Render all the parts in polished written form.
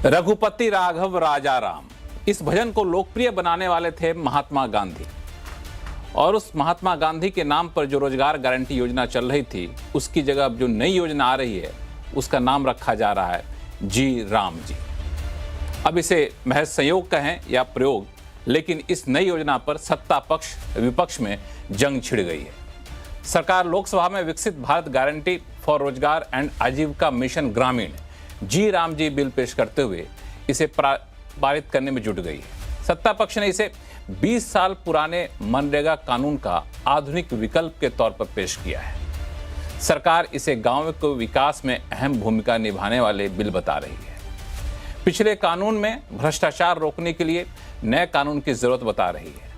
रघुपति राघव राजा राम, इस भजन को लोकप्रिय बनाने वाले थे महात्मा गांधी। और उस महात्मा गांधी के नाम पर जो रोजगार गारंटी योजना चल रही थी, उसकी जगह अब जो नई योजना आ रही है उसका नाम रखा जा रहा है जी राम जी। अब इसे महज संयोग कहें या प्रयोग, लेकिन इस नई योजना पर सत्ता पक्ष विपक्ष में जंग छिड़ गई है। सरकार लोकसभा में विकसित भारत गारंटी फॉर रोजगार एंड आजीविका मिशन ग्रामीण जी राम जी बिल पेश करते हुए इसे पारित करने में जुट गई है। सत्ता पक्ष ने इसे 20 साल पुराने मनरेगा कानून का आधुनिक विकल्प के तौर पर पेश किया है। सरकार इसे गांव के विकास में अहम भूमिका निभाने वाले बिल बता रही है। पिछले कानून में भ्रष्टाचार रोकने के लिए नए कानून की जरूरत बता रही है,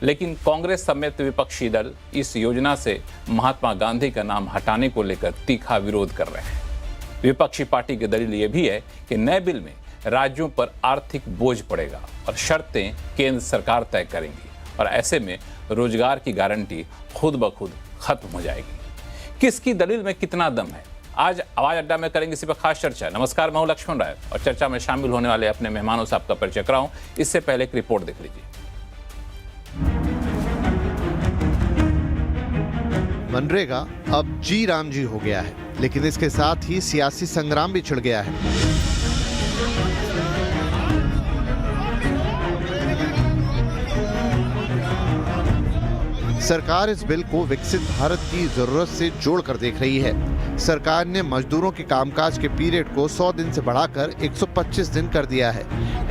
लेकिन कांग्रेस समेत विपक्षी दल इस योजना से महात्मा गांधी का नाम हटाने को लेकर तीखा विरोध कर रहे हैं। विपक्षी पार्टी की दलील यह भी है कि नए बिल में राज्यों पर आर्थिक बोझ पड़ेगा और शर्तें केंद्र सरकार तय करेंगी और ऐसे में रोजगार की गारंटी खुद ब खुद खत्म हो जाएगी। किसकी दलील में कितना दम है, आज आवाज अड्डा में करेंगे इसी पर खास चर्चा। नमस्कार, मैं हूं लक्ष्मण राय और चर्चा में शामिल होने वाले अपने मेहमानों से आपका परिचय कराऊं। इससे पहले एक रिपोर्ट देख लीजिए। मनरेगा अब जी राम जी हो गया है, लेकिन इसके साथ ही सियासी संग्राम भी छिड़ गया है। सरकार इस बिल को विकसित भारत की जरूरत से जोड़कर देख रही है। सरकार ने मजदूरों के कामकाज के पीरियड को 100 दिन से बढ़ाकर 125 दिन कर दिया है।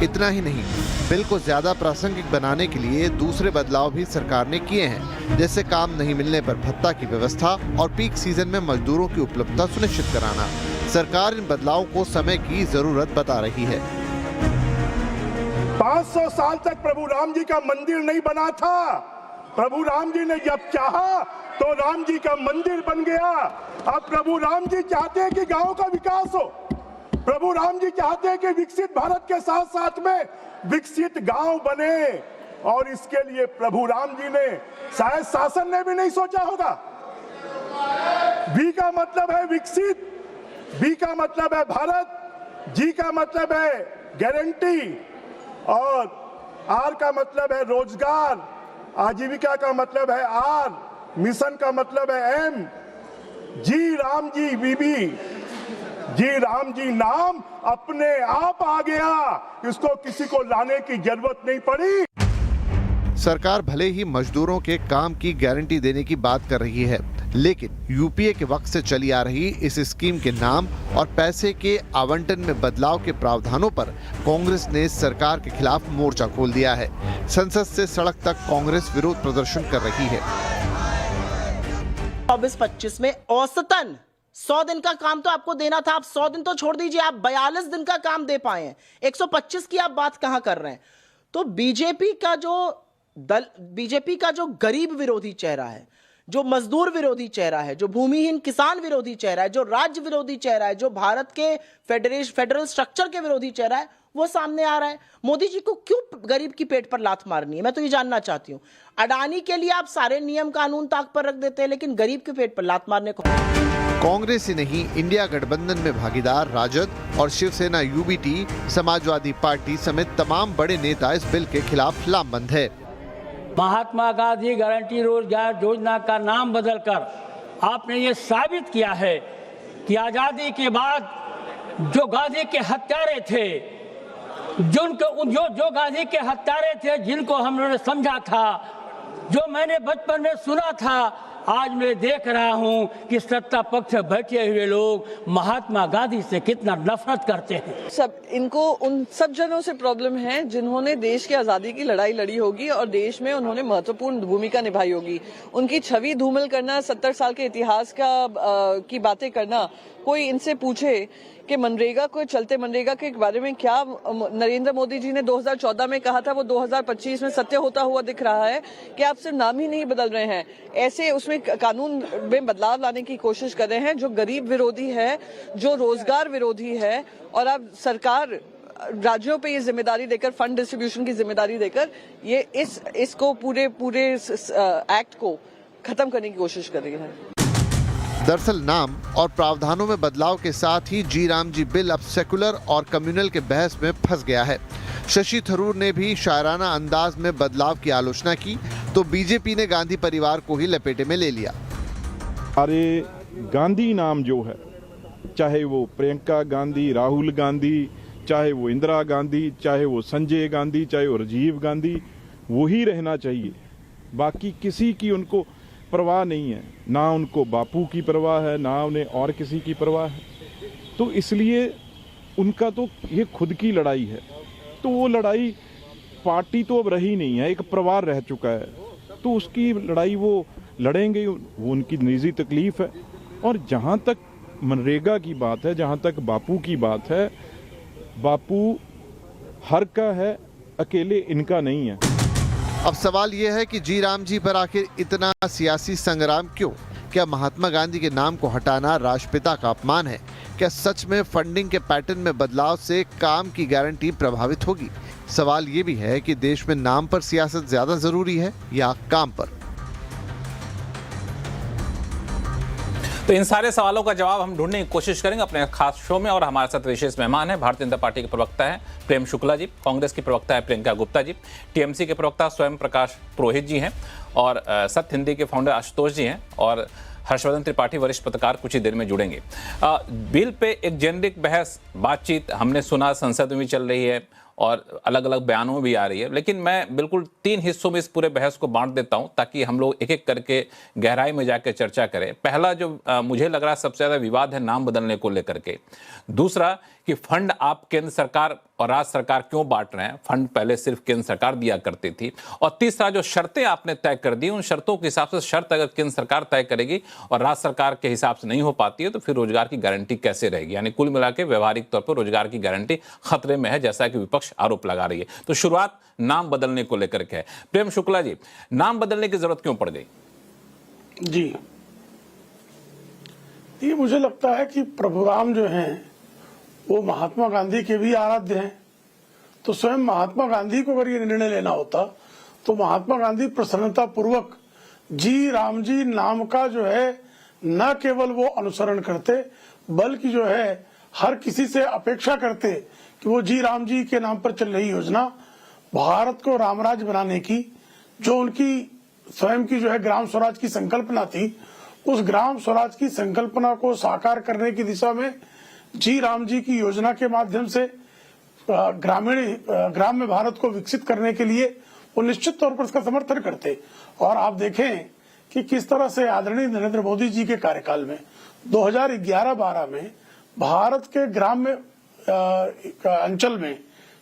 इतना ही नहीं, बिल को ज्यादा प्रासंगिक बनाने के लिए दूसरे बदलाव भी सरकार ने किए हैं, जैसे काम नहीं मिलने पर भत्ता की व्यवस्था और पीक सीजन में मजदूरों की उपलब्धता सुनिश्चित कराना। सरकार इन बदलावों को समय की जरूरत बता रही है। 500 साल तक प्रभु राम जी का मंदिर नहीं बना था। प्रभु राम जी ने जब चाहा तो राम जी का मंदिर बन गया। अब प्रभु राम जी चाहते हैं कि गांव का विकास हो। प्रभु राम जी चाहते हैं कि विकसित भारत के साथ साथ में विकसित गांव बने, और इसके लिए प्रभु राम जी ने शायद शासन ने भी नहीं सोचा होगा। वी का मतलब है विकसित, बी का मतलब है भारत, जी का मतलब है गारंटी, और आर का मतलब है रोजगार, आजीविका का मतलब है आर, मिशन का मतलब है एम। जी राम जी बीबी, जी राम जी नाम अपने आप आ गया, इसको किसी को लाने की जरूरत नहीं पड़ी। सरकार भले ही मजदूरों के काम की गारंटी देने की बात कर रही है, लेकिन यूपीए के वक्त से चली आ रही इस स्कीम के नाम और पैसे के आवंटन में बदलाव के प्रावधानों पर कांग्रेस ने सरकार के खिलाफ मोर्चा खोल दिया है। संसद से सड़क तक कांग्रेस विरोध प्रदर्शन कर रही है। 24-25 में औसतन 100 दिन का काम तो आपको देना था। आप 100 दिन तो छोड़ दीजिए, आप 42 दिन का काम दे पाए हैं। 125 की आप बात कहां कर रहे हैं? तो बीजेपी का जो गरीब विरोधी चेहरा है, जो मजदूर विरोधी चेहरा है, जो भूमिहीन किसान विरोधी चेहरा है, जो राज्य विरोधी चेहरा है, जो भारत के फेडरल स्ट्रक्चर के विरोधी चेहरा है, वो सामने आ रहा है। मोदी जी को क्यों गरीब की पेट पर लात मारनी है, मैं तो ये जानना चाहती हूँ। अडानी के लिए आप सारे नियम कानून ताक पर रख देते हैं, लेकिन गरीब के पेट पर लात मारने को। कांग्रेस ही नहीं, इंडिया गठबंधन में भागीदार राजद और शिवसेना यूबीटी, समाजवादी पार्टी समेत तमाम बड़े नेता इस बिल के खिलाफ लामबंद है। महात्मा गांधी गारंटी रोजगार योजना का नाम बदलकर आपने ये साबित किया है कि आजादी के बाद जो गांधी के हत्यारे थे, जो गांधी के हत्यारे थे, जिनको हम लोगों ने समझा था, जो मैंने बचपन में सुना था, आज मैं देख रहा हूं कि सत्ता पक्ष में बैठे हुए लोग महात्मा गांधी से कितना नफरत करते हैं। इनको उन सब जनों से प्रॉब्लम है जिन्होंने देश की आजादी की लड़ाई लड़ी होगी और देश में उन्होंने महत्वपूर्ण भूमिका निभाई होगी। उनकी छवि धूमिल करना, 70 साल के इतिहास की बातें करना, कोई इनसे पूछे कि मनरेगा को चलते मनरेगा के बारे में क्या नरेंद्र मोदी जी ने 2014 में कहा था, वो 2025 में सत्य होता हुआ दिख रहा है कि आप सिर्फ नाम ही नहीं बदल रहे हैं, ऐसे उसमें कानून में बदलाव लाने की कोशिश कर रहे हैं जो गरीब विरोधी है, जो रोजगार विरोधी है। और अब सरकार राज्यों पे ये जिम्मेदारी देकर, फंड डिस्ट्रीब्यूशन की जिम्मेदारी देकर, ये इसको पूरे एक्ट को खत्म करने की कोशिश कर रही है। दरअसल नाम और प्रावधानों में बदलाव के साथ ही जी राम जी बिल अब सेकुलर और कम्युनल के बहस में फंस गया है। शशि थरूर ने भी शायराना अंदाज में बदलाव की आलोचना की तो बीजेपी ने गांधी परिवार को ही लपेटे में ले लिया। अरे गांधी नाम जो है, चाहे वो प्रियंका गांधी, राहुल गांधी, चाहे वो इंदिरा गांधी, चाहे वो संजय गांधी, चाहे वो राजीव गांधी, वही रहना चाहिए। बाकी किसी की उनको परवाह नहीं है, ना उनको बापू की परवाह है, ना उन्हें और किसी की परवाह है। तो इसलिए उनका तो ये खुद की लड़ाई है। तो वो लड़ाई पार्टी तो अब रही नहीं है, एक परिवार रह चुका है। तो उसकी लड़ाई वो लड़ेंगे, वो उनकी निजी तकलीफ है। और जहाँ तक मनरेगा की बात है, जहाँ तक बापू की बात है, बापू हर का है, अकेले इनका नहीं है। अब सवाल यह है कि जी राम जी पर आखिर इतना सियासी संग्राम क्यों? क्या महात्मा गांधी के नाम को हटाना राष्ट्रपिता का अपमान है? क्या सच में फंडिंग के पैटर्न में बदलाव से काम की गारंटी प्रभावित होगी? सवाल ये भी है कि देश में नाम पर सियासत ज्यादा जरूरी है या काम पर? तो इन सारे सवालों का जवाब हम ढूंढने की कोशिश करेंगे अपने खास शो में। और हमारे साथ विशेष मेहमान हैं, भारतीय जनता पार्टी के प्रवक्ता हैं प्रेम शुक्ला जी, कांग्रेस की प्रवक्ता है प्रियंका गुप्ता जी, टीएमसी के प्रवक्ता स्वयं प्रकाश पुरोहित जी हैं, और सत्य हिंदी के फाउंडर आशुतोष जी हैं, और हर्षवर्धन त्रिपाठी वरिष्ठ पत्रकार कुछ ही देर में जुड़ेंगे। बिल पे एक जेनरिक बहस बातचीत हमने सुना, संसद में भी चल रही है और अलग अलग बयानों में भी आ रही है, लेकिन मैं बिल्कुल 3 हिस्सों में इस पूरे बहस को बांट देता हूं ताकि हम लोग एक एक करके गहराई में जाकर चर्चा करें। पहला जो मुझे लग रहा है सबसे ज़्यादा विवाद है नाम बदलने को लेकर के। दूसरा कि फंड आप केंद्र सरकार और राज्य सरकार क्यों बांट रहे हैं, फंड पहले सिर्फ केंद्र सरकार दिया करती थी। और तीसरा जो शर्तें आपने तय कर दी, उन शर्तों के हिसाब से शर्त अगर केंद्र सरकार तय करेगी और राज्य सरकार के हिसाब से नहीं हो पाती है तो फिर रोजगार की गारंटी कैसे रहेगी? यानी कुल मिला के व्यवहारिक तौर पर रोजगार की गारंटी खतरे में है, जैसा कि विपक्ष आरोप लगा रही है। तो शुरुआत नाम बदलने को लेकर के है। प्रेम शुक्ला जी, नाम बदलने की जरूरत क्यों पड़ गई? जी, ये मुझे लगता है कि प्रभुराम जो हैं वो महात्मा गांधी के भी आराध्य हैं। तो स्वयं महात्मा गांधी को अगर ये निर्णय लेना होता तो महात्मा गांधी प्रसन्नता पूर्वक जी राम जी नाम का जो है न केवल वो अनुसरण करते बल्कि जो है हर किसी से अपेक्षा करते कि वो जी राम जी के नाम पर चल रही योजना भारत को रामराज बनाने की, जो उनकी स्वयं की जो है ग्राम स्वराज की संकल्पना थी, उस ग्राम स्वराज की संकल्पना को साकार करने की दिशा में जी राम जी की योजना के माध्यम से ग्राम्य भारत को विकसित करने के लिए वो निश्चित तौर पर इसका समर्थन करते। और आप देखें कि किस तरह से आदरणीय नरेंद्र मोदी जी के कार्यकाल में 2011-12 में भारत के ग्राम्य अंचल में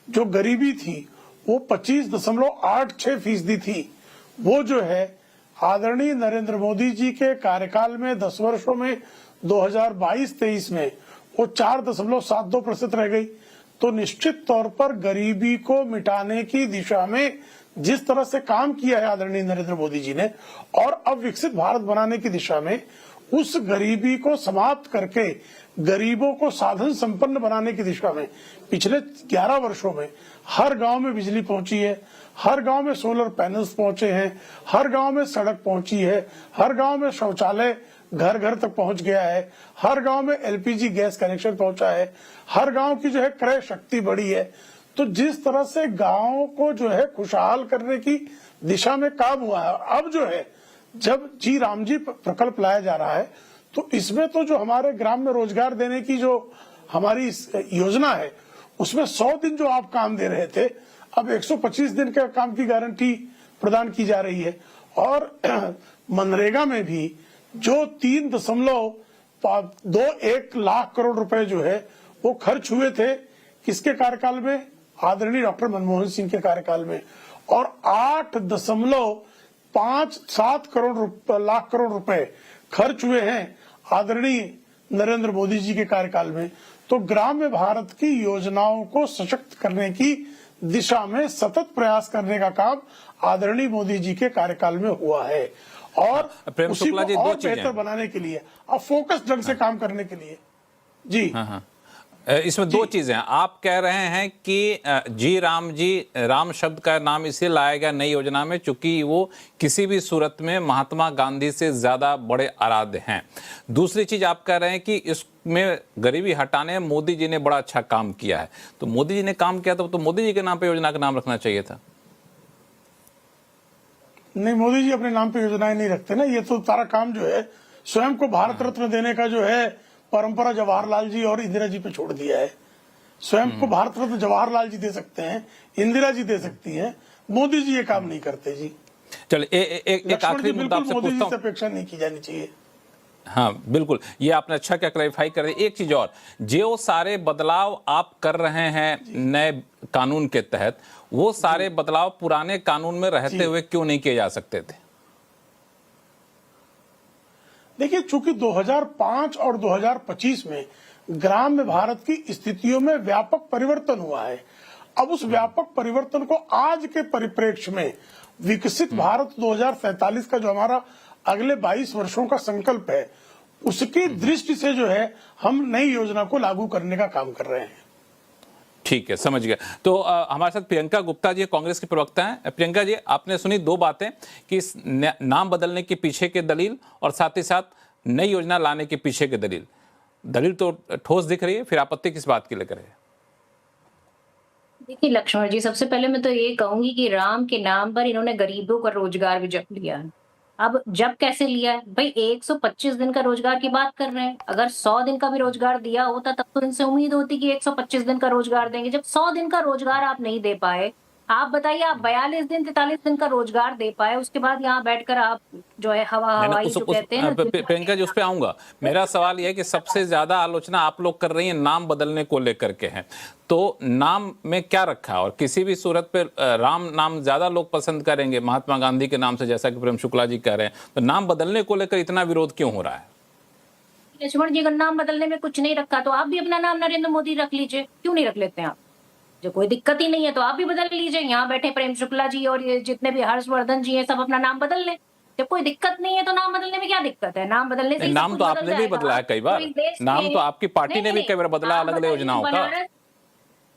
जो गरीबी थी वो 25.86% थी। वो जो है आदरणीय नरेंद्र मोदी जी के कार्यकाल में 10 वर्षों में 2022-23 में वो 4.72% रह गई। तो निश्चित तौर पर गरीबी को मिटाने की दिशा में जिस तरह से काम किया है आदरणीय नरेंद्र मोदी जी ने, और अब विकसित भारत बनाने की दिशा में उस गरीबी को समाप्त करके गरीबों को साधन संपन्न बनाने की दिशा में पिछले 11 वर्षों में हर गांव में बिजली पहुंची है, हर गांव में सोलर पैनल्स पहुंचे हैं, हर गांव में सड़क पहुंची है, हर गांव में शौचालय घर घर तक पहुंच गया है, हर गांव में एलपीजी गैस कनेक्शन पहुंचा है, हर गांव की जो है क्रय शक्ति बढ़ी है। तो जिस तरह से गांव को जो है खुशहाल करने की दिशा में काम हुआ है, अब जो है जब जी राम जी प्रकल्प लाया जा रहा है तो इसमें तो जो हमारे ग्राम में रोजगार देने की जो हमारी योजना है उसमें 100 दिन जो आप काम दे रहे थे अब 125 दिन का काम की गारंटी प्रदान की जा रही है। और मनरेगा में भी जो 3.21 लाख करोड़ रुपए जो है वो खर्च हुए थे किसके कार्यकाल में? आदरणीय डॉक्टर मनमोहन सिंह के कार्यकाल में। और 8.57 लाख करोड़ रुपए खर्च हुए हैं आदरणीय नरेंद्र मोदी जी के कार्यकाल में। तो ग्राम्य भारत की योजनाओं को सशक्त करने की दिशा में सतत प्रयास करने का काम आदरणीय मोदी जी के कार्यकाल में हुआ है। और उसी को और बेहतर बनाने के लिए, अब फोकस ढंग से काम करने के लिए। जी हाँ। इसमें दो चीजें हैं। आप कह रहे हैं कि राम शब्द का नाम इसलिए लाया गया नई योजना में चूंकि वो किसी भी सूरत में महात्मा गांधी से ज्यादा बड़े आराध्य हैं। दूसरी चीज आप कह रहे हैं कि इसमें गरीबी हटाने में मोदी जी ने बड़ा अच्छा काम किया है। तो मोदी जी ने काम किया तो मोदी जी के नाम पे योजना का नाम रखना चाहिए था। नहीं, मोदी जी अपने नाम पे योजनाएं नहीं रखते ना। ये तो सारा काम जो है स्वयं को भारत रत्न देने का जो है परंपरा जवाहरलाल जी और इंदिरा जी पे छोड़ दिया है। स्वयं को भारत रत्न जवाहरलाल जी दे सकते हैं, इंदिरा जी दे सकती हैं, मोदी जी ये काम नहीं करते जी। चलिए एक आखिरी मुद्दा आपसे मोदी जी पूछता से हूं। अपेक्षा नहीं की जानी चाहिए। हाँ बिल्कुल, ये आपने अच्छा क्या क्लैरिफाई कर दिया। एक चीज और, जो सारे बदलाव आप कर रहे हैं नए कानून के तहत, वो सारे बदलाव पुराने कानून में रहते हुए क्यों नहीं किए जा सकते थे? देखिए, चूंकि 2005 और 2025 में ग्राम्य भारत की स्थितियों में व्यापक परिवर्तन हुआ है। अब उस व्यापक परिवर्तन को आज के परिप्रेक्ष्य में विकसित भारत 2047 का जो हमारा अगले 22 वर्षों का संकल्प है, उसकी दृष्टि से जो है हम नई योजना को लागू करने का काम कर रहे हैं। ठीक है, समझ गया। तो हमारे साथ प्रियंका गुप्ता जी कांग्रेस की प्रवक्ता हैं। प्रियंका जी, आपने सुनी दो बातें कि इस नाम बदलने के पीछे के दलील और साथ ही साथ नई योजना लाने के पीछे के दलील। दलील तो ठोस दिख रही है, फिर आपत्ति किस बात की लेकर है? देखिए लक्ष्मण जी, सबसे पहले मैं तो ये कहूंगी कि राम के नाम पर इन्होंने गरीबों का रोजगार भी जप लिया है। अब जब कैसे लिया है भाई? 125 दिन का रोजगार की बात कर रहे हैं। अगर 100 दिन का भी रोजगार दिया होता तब तो इनसे उम्मीद होती कि 125 दिन का रोजगार देंगे। जब 100 दिन का रोजगार आप नहीं दे पाए, आप बताइए, आप 42 दिन 43 दिन का रोजगार दे पाए, उसके बाद यहाँ बैठकर आप जो है हवाई जो कहते हैं ना। प्रियंका जी, उस पे आऊंगा। मेरा सवाल यह है कि सबसे ज्यादा आलोचना आप लोग कर रही हैं नाम बदलने को लेकर के है, तो नाम में क्या रखा? और किसी भी सूरत पे राम नाम ज्यादा लोग पसंद करेंगे महात्मा गांधी के नाम से, जैसा कि प्रेम शुक्ला जी कह रहे हैं। तो नाम बदलने को लेकर इतना विरोध क्यों हो रहा है? लक्ष्मण जी, अगर नाम बदलने में कुछ नहीं रखा तो आप भी अपना नाम नरेंद्र मोदी रख लीजिए। क्यों नहीं रख लेते हैं आप? जो कोई दिक्कत ही नहीं है तो आप भी बदल लीजिए। यहाँ बैठे प्रेम शुक्ला जी और ये जितने भी हर्षवर्धन जी हैं, सब अपना नाम बदल लें। जब कोई दिक्कत नहीं है तो नाम बदलने में क्या दिक्कत है? नाम बदलने से नाम तो आपने भी बदला है कई बार, नाम तो आपकी पार्टी ने भी कई बार बदला अलग अलग योजनाओं का।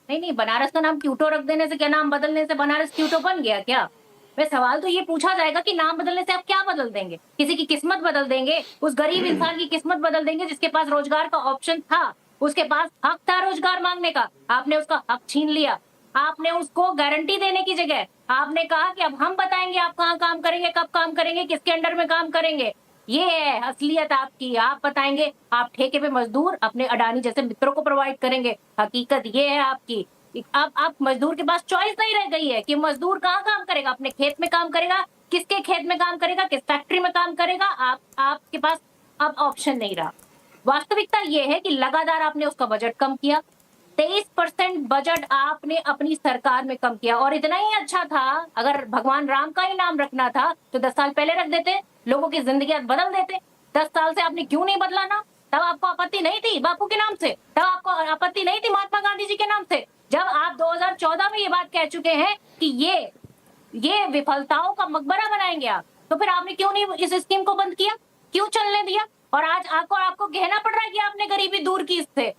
नहीं, बनारस का नाम क्यूटो रख देने से क्या, नाम बदलने से बनारस क्यूटो बन गया क्या? वे सवाल तो ये पूछा जाएगा कि नाम बदलने से आप क्या बदल देंगे? किसी की किस्मत बदल देंगे? उस गरीब इंसान की किस्मत बदल देंगे जिसके पास रोजगार का ऑप्शन था, उसके पास हक था रोजगार मांगने का, आपने उसका हक छीन लिया। आपने उसको गारंटी देने की जगह आपने कहा कि अब हम बताएंगे आप कहाँ काम करेंगे, कब काम करेंगे, किसके अंडर में काम करेंगे। ये है असलियत आपकी, आप बताएंगे। आप ठेके पे मजदूर अपने अडानी जैसे मित्रों को प्रोवाइड करेंगे। हकीकत ये है आपकी। अब आप मजदूर के पास चॉइस नहीं रह गई है कि मजदूर कहाँ काम करेगा, अपने खेत में काम करेगा, किसके खेत में काम करेगा, किस फैक्ट्री में काम करेगा। आपके पास अब ऑप्शन नहीं रहा। वास्तविकता ये है कि लगातार आपने उसका बजट कम किया। 23% बजट आपने अपनी सरकार में कम किया। और इतना ही अच्छा था, अगर भगवान राम का ही नाम रखना था तो 10 साल पहले रख देते, लोगों की जिंदगी बदल देते। 10 साल से आपने क्यों नहीं बदला ना? तब आपको आपत्ति नहीं थी बापू के नाम से, तब आपको आपत्ति नहीं थी महात्मा गांधी जी के नाम से। जब आप 2014 में ये बात कह चुके हैं कि ये विफलताओं का मकबरा बनाएंगे आप, तो फिर आपने क्यों नहीं इस स्कीम को बंद किया, क्यों चलने दिया? और आज आपको कहना पड़ रहा है कि आपने गरीबी दूर की इससे,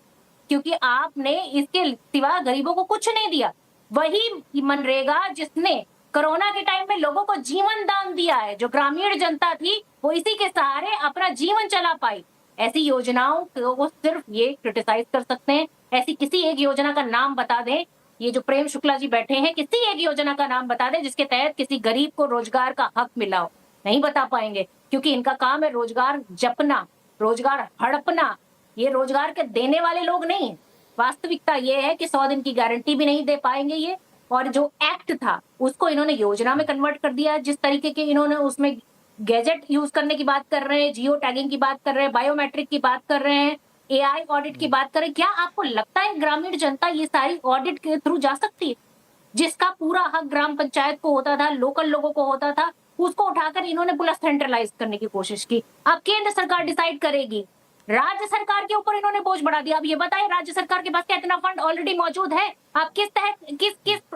क्योंकि आपने इसके सिवा गरीबों को कुछ नहीं दिया। वही मनरेगा जिसने कोरोना के टाइम में लोगों को जीवन दान दिया है, जो ग्रामीण जनता थी वो इसी के सहारे अपना जीवन चला पाई। ऐसी योजनाओं को सिर्फ ये क्रिटिसाइज कर सकते हैं। ऐसी किसी एक योजना का नाम बता दें, ये जो प्रेम शुक्ला जी बैठे हैं, किसी एक योजना का नाम बता दें जिसके तहत किसी गरीब को रोजगार का हक मिला हो। नहीं बता पाएंगे, क्योंकि इनका काम है रोजगार जपना, रोजगार हड़पना। ये रोजगार के देने वाले लोग नहीं। वास्तविकता ये है कि 100 दिन की गारंटी भी नहीं दे पाएंगे ये। और जो एक्ट था उसको इन्होंने योजना में कन्वर्ट कर दिया। जिस तरीके के इन्होंने उसमें गैजेट यूज करने की बात कर रहे हैं, जियो टैगिंग की बात कर रहे हैं, बायोमेट्रिक की बात कर रहे हैं, AI ऑडिट की बात कर रहे हैं। क्या आपको लगता है ग्रामीण जनता ये सारी ऑडिट के थ्रू जा सकती है? जिसका पूरा हक ग्राम पंचायत को होता था, लोकल लोगों को होता था, उसको उठाकर इन्होंने पूरा सेंट्रलाइज करने की कोशिश की। अब केंद्र सरकार डिसाइड करेगी, राज्य सरकार के ऊपर इन्होंने बोझ बढ़ा दिया। अब ये बताइए राज्य सरकार के पास क्या इतना फंड ऑलरेडी मौजूद है? आप किस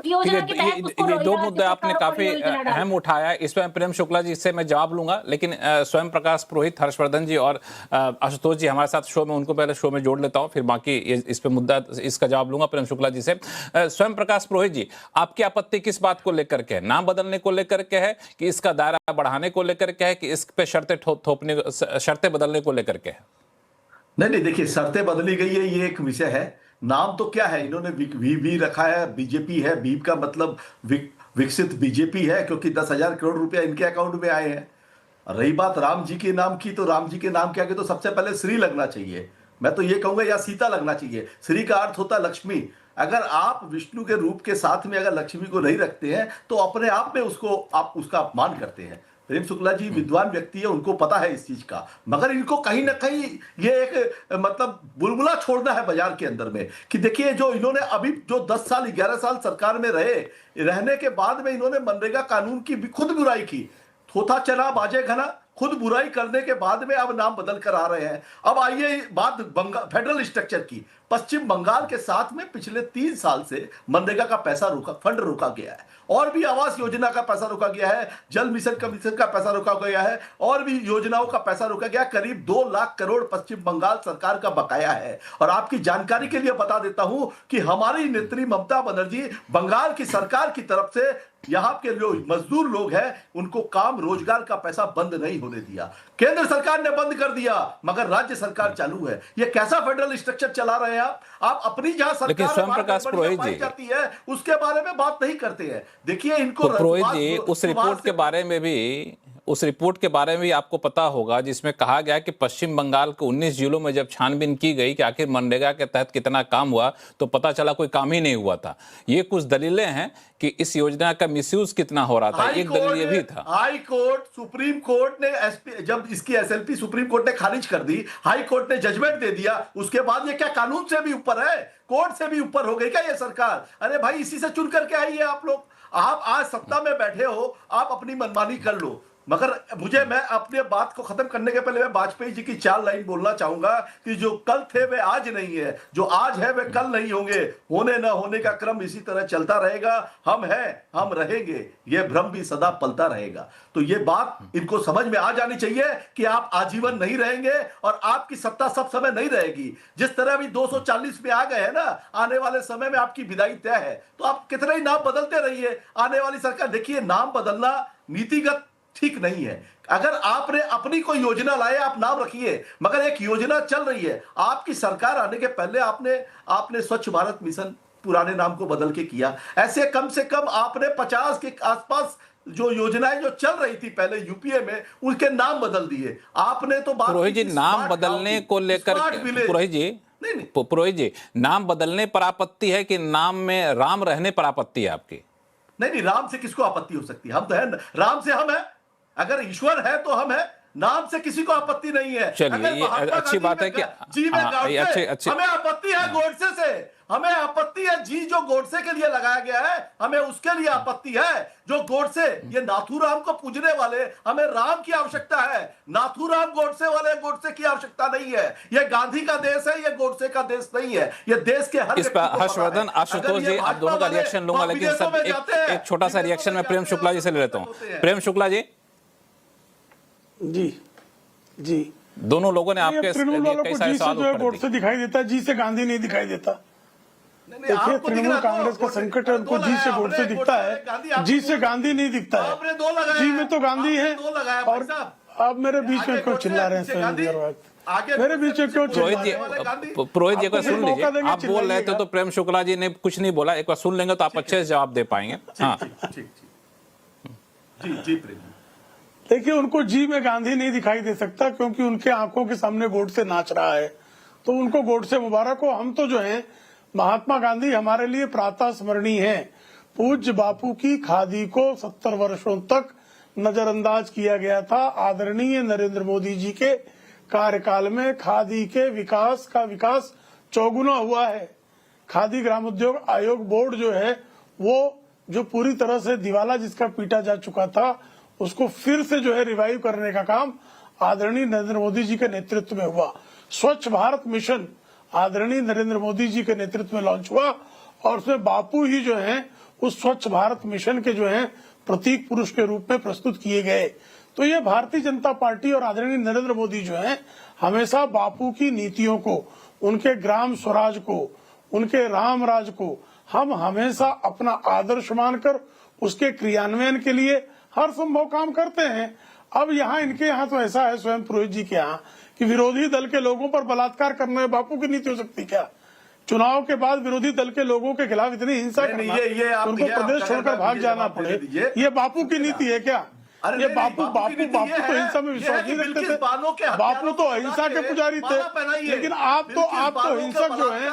योजना के तहत उसको ये दो राज्य मुद्दे आपने सरकारों को काफी योजना डाली? अहम उठाया है। इसमें प्रेम शुक्ला जी से मैं जवाब लूंगा, लेकिन स्वयं प्रकाश पुरोहित, हर्षवर्धन जी और आशुतोष जी हमारे साथ शो में, उनको पहले शो में जोड़ लेता हूं, फिर बाकी इस पे मुद्दा इसका जवाब लूंगा प्रेम शुक्ला जी से। स्वयं प्रकाश पुरोहित जी, आपकी आपत्ति किस बात को लेकर के है? नाम बदलने को लेकर के है कि इसका दायरा बढ़ाने को लेकर के है कि इस पे शर्तें बदलने को लेकर के है? नहीं, देखिए, शर्तें बदली गई है, ये एक विषय है। नाम तो क्या है, इन्होंने वी रखा है, बीजेपी है, बीप का मतलब विकसित बीजेपी है, क्योंकि 10,000 करोड़ रुपया इनके अकाउंट में आए हैं। रही बात राम जी के नाम की, तो राम जी के नाम के आगे तो सबसे पहले श्री लगना चाहिए। मैं तो ये कहूंगा या सीता लगना चाहिए। श्री का अर्थ होता है लक्ष्मी। अगर आप विष्णु के रूप के साथ में अगर लक्ष्मी को नहीं रखते हैं तो अपने आप में आप उसका अपमान करते हैं। प्रेम शुक्ला जी विद्वान व्यक्ति है, उनको पता है इस चीज का, मगर इनको कहीं ना कहीं ये एक मतलब बुलबुला छोड़ना है बाजार के अंदर में कि देखिए, जो इन्होंने अभी जो 10 साल 11 साल सरकार में रहने के बाद में इन्होंने मनरेगा कानून की भी खुद बुराई की। थोथा चना बाजे घना, खुद बुराई करने के बाद में अब नाम बदल कर आ रहे हैं। अब आइए बात फेडरल स्ट्रक्चर की। पश्चिम बंगाल के साथ में पिछले 3 साल से मनरेगा का पैसा फंड रोका गया है, और भी आवास योजना का पैसा रोका गया है, जल मिशन कमीशन का पैसा रोका गया है, और भी योजनाओं का पैसा रोका गया। करीब 2 लाख करोड़ पश्चिम बंगाल सरकार का बकाया है। और आपकी जानकारी के लिए बता देता हूं कि हमारी नेत्री ममता बनर्जी बंगाल की सरकार की तरफ से यहां के जो मजदूर लोग हैं उनको काम रोजगार का पैसा बंद नहीं होने दिया। केंद्र सरकार ने बंद कर दिया, मगर राज्य सरकार चालू है। ये कैसा फेडरल स्ट्रक्चर चला रहे हैं आप अपनी जहां सरकार स्वयं प्रकाश पुरोहित जी जाती है उसके बारे में बात नहीं करते हैं। देखिए, इनको पुरोहित जी, उस रिपोर्ट के बारे में भी आपको पता होगा, जिसमें कहा गया कि पश्चिम बंगाल के 19 जिलों में जब छानबीन की गई कि आखिर मनरेगा के तहत कितना काम हुआ, तो पता चला कोई काम ही नहीं हुआ था। ये कुछ दलीलें हैं कि इस योजना का मिसयूज कितना हो रहा था। एक दलील ये भी था। हाई कोर्ट, सुप्रीम कोर्ट ने जब इसकी एसएलपी सुप्रीम कोर्ट ने खारिज कर दी, हाई कोर्ट ने जजमेंट दे दिया, उसके बाद ये क्या कानून से भी ऊपर है? कोर्ट से भी ऊपर हो गई क्या ये सरकार? अरे भाई, इसी से चुन करके आई है आप लोग। आप आज सत्ता में बैठे हो, आप अपनी मनमानी कर लो, मगर मैं अपने बात को खत्म करने के पहले मैं वाजपेयी जी की 4 लाइन बोलना चाहूंगा कि जो कल थे वे आज नहीं है, जो आज है वे कल नहीं होंगे। होने न होने का क्रम इसी तरह चलता रहेगा। हम हैं, हम रहेंगे, ये भ्रम भी सदा पलता रहेगा। तो ये बात इनको समझ में आ जानी चाहिए कि आप आजीवन नहीं रहेंगे और आपकी सत्ता सब समय नहीं रहेगी। जिस तरह अभी 240 में आ गए हैं ना, आने वाले समय में आपकी विदाई तय है। तो आप कितने ही नाम बदलते रहिए, आने वाली सरकार। देखिए, नाम बदलना नीतिगत ठीक नहीं है। अगर आपने अपनी कोई योजना लाए, आप नाम रखिए, मगर एक योजना चल रही है। आपकी सरकार आने के पहले आपने स्वच्छ भारत मिशन पुराने नाम को बदल के किया। ऐसे कम से कम आपने 50 के आसपास जो योजनाएं जो चल रही थी पहले यूपीए में, उनके नाम बदल दिए आपने। तो पुरोहित जी, नाम बदलने को लेकर पुरोहित जी, नाम बदलने पर आपत्ति है कि नाम में राम रहने पर आपत्ति है आपकी? नहीं, राम से किसको आपत्ति हो सकती है? हम तो है, राम से हम है। अगर ईश्वर है तो हम है, नाम से किसी को आपत्ति नहीं है। चलिए, ये अच्छी बात है कि हमें आपत्ति है गोडसे से, हमें आपत्ति है जी जो गोडसे के लिए लगाया गया है, हमें उसके लिए आपत्ति है। जो गोडसे, ये नाथूराम को पूजने वाले, हमें राम की आवश्यकता है। नाथूराम गोडसे वाले गोडसे की आवश्यकता नहीं है। ये गांधी का देश है, ये गोडसे का देश नहीं है। ये देश के हर इस पर हर्षवर्धन, आशुतोष जी, आप दोनों का रिएक्शन लूंगा, लेकिन सब एक छोटा सा रिएक्शन मैं प्रेम शुक्ला जी से ले लेता हूँ। प्रेम शुक्ला जी, जी, दोनों लोगों ने आपके कई सारे सवाल गोडसे दिखाई देता है, जी से गांधी नहीं दिखाई देता। देखिए, तृणमूल कांग्रेस का संकट है, उनको जी से गोडसे दिखता है, जी से गांधी नहीं दिखता है। जी में तो गांधी है। और आप मेरे बीच में क्यों चिल्ला रहे हैं? मेरे बीच में क्यों चिल्ला रहे हैं? पुरोहित जी, एक बार सुन लीजिए। आप बोल रहे थे तो प्रेम शुक्ला जी ने कुछ नहीं बोला, एक बार सुन लेंगे तो आप अच्छे से जवाब दे पाएंगे। हाँ, जी। देखिए, उनको जी में गांधी नहीं दिखाई दे सकता, क्योंकि उनके आंखों के सामने गोडसे नाच रहा है। तो उनको गोडसे मुबारक हो। हम तो जो है, महात्मा गांधी हमारे लिए प्रातः स्मरणीय है। पूज्य बापू की खादी को 70 वर्षों तक नजरअंदाज किया गया था। आदरणीय नरेंद्र मोदी जी के कार्यकाल में खादी के विकास का विकास चौगुना हुआ है। खादी ग्रामोद्योग आयोग बोर्ड जो है, वो जो पूरी तरह से दिवाला जिसका पीटा जा चुका था, उसको फिर से जो है रिवाइव करने का काम आदरणीय नरेंद्र मोदी जी के नेतृत्व में हुआ। स्वच्छ भारत मिशन आदरणीय नरेंद्र मोदी जी के नेतृत्व में लॉन्च हुआ और उसमें बापू ही जो है उस स्वच्छ भारत मिशन के जो है प्रतीक पुरुष के रूप में प्रस्तुत किए गए। तो ये भारतीय जनता पार्टी और आदरणीय नरेंद्र मोदी जो है हमेशा बापू की नीतियों को, उनके ग्राम स्वराज को, उनके राम राज को हम हमेशा अपना आदर्श मानकर उसके क्रियान्वयन के लिए हर संभव काम करते हैं। अब यहाँ इनके यहाँ तो ऐसा है, स्वयं पुरोहित जी के यहाँ, कि विरोधी दल के लोगों पर बलात्कार करना है बापू की नीति हो सकती क्या? चुनाव के बाद विरोधी दल के लोगों के खिलाफ इतनी हिंसा करना, उनको प्रदेश छोड़कर भाग जाना पड़े, ये बापू की नीति है क्या? ये बापू तो हिंसा में विश्वास नहीं रखते थे, बापू तो अहिंसा के पुजारी थे, लेकिन आप तो हिंसक जो है,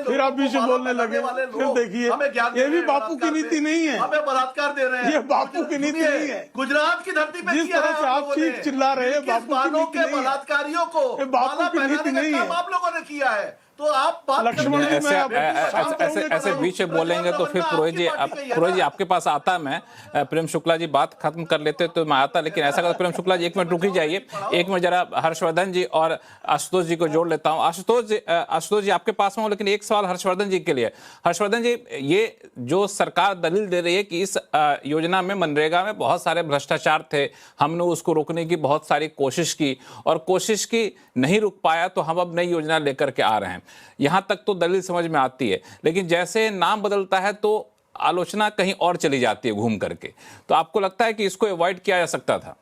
फिर आप बीच में बोलने लगे। फिर देखिए ये भी बापू की नीति नहीं है, हमें बलात्कार दे रहे हैं, ये बापू की नीति नहीं है। गुजरात की धरती पे जिस तरह से आप चीख चिल्ला रहे हैं, बापू की नीति नहीं है, बलात्कारियों को बापू की नीति नहीं है। आप लोगों ने किया है, तो आप लक्ष्मण जी ऐसे बीच में बोलेंगे तो फिर पुरोहित जी आपके पास आता मैं, प्रेम शुक्ला जी बात खत्म कर लेते तो मैं आता, लेकिन ऐसा कर प्रेम शुक्ला जी 1 मिनट रुक ही जाइए, 1 मिनट जरा हर्षवर्धन जी और आशुतोष जी को जोड़ लेता हूं। आशुतोष जी आपके पास में हूं, लेकिन एक सवाल हर्षवर्धन जी के लिए। हर्षवर्धन जी, ये जो सरकार दलील दे रही है कि इस योजना में, मनरेगा में बहुत सारे भ्रष्टाचार थे, हमने उसको रोकने की बहुत सारी कोशिश की और कोशिश की, नहीं रुक पाया, तो हम अब नई योजना लेकर के आ रहे हैं, यहां तक तो दलील समझ में आती है। लेकिन जैसे नाम बदलता है तो आलोचना कहीं और चली जाती है घूम करके, तो आपको लगता है कि इसको अवॉइड किया जा सकता था?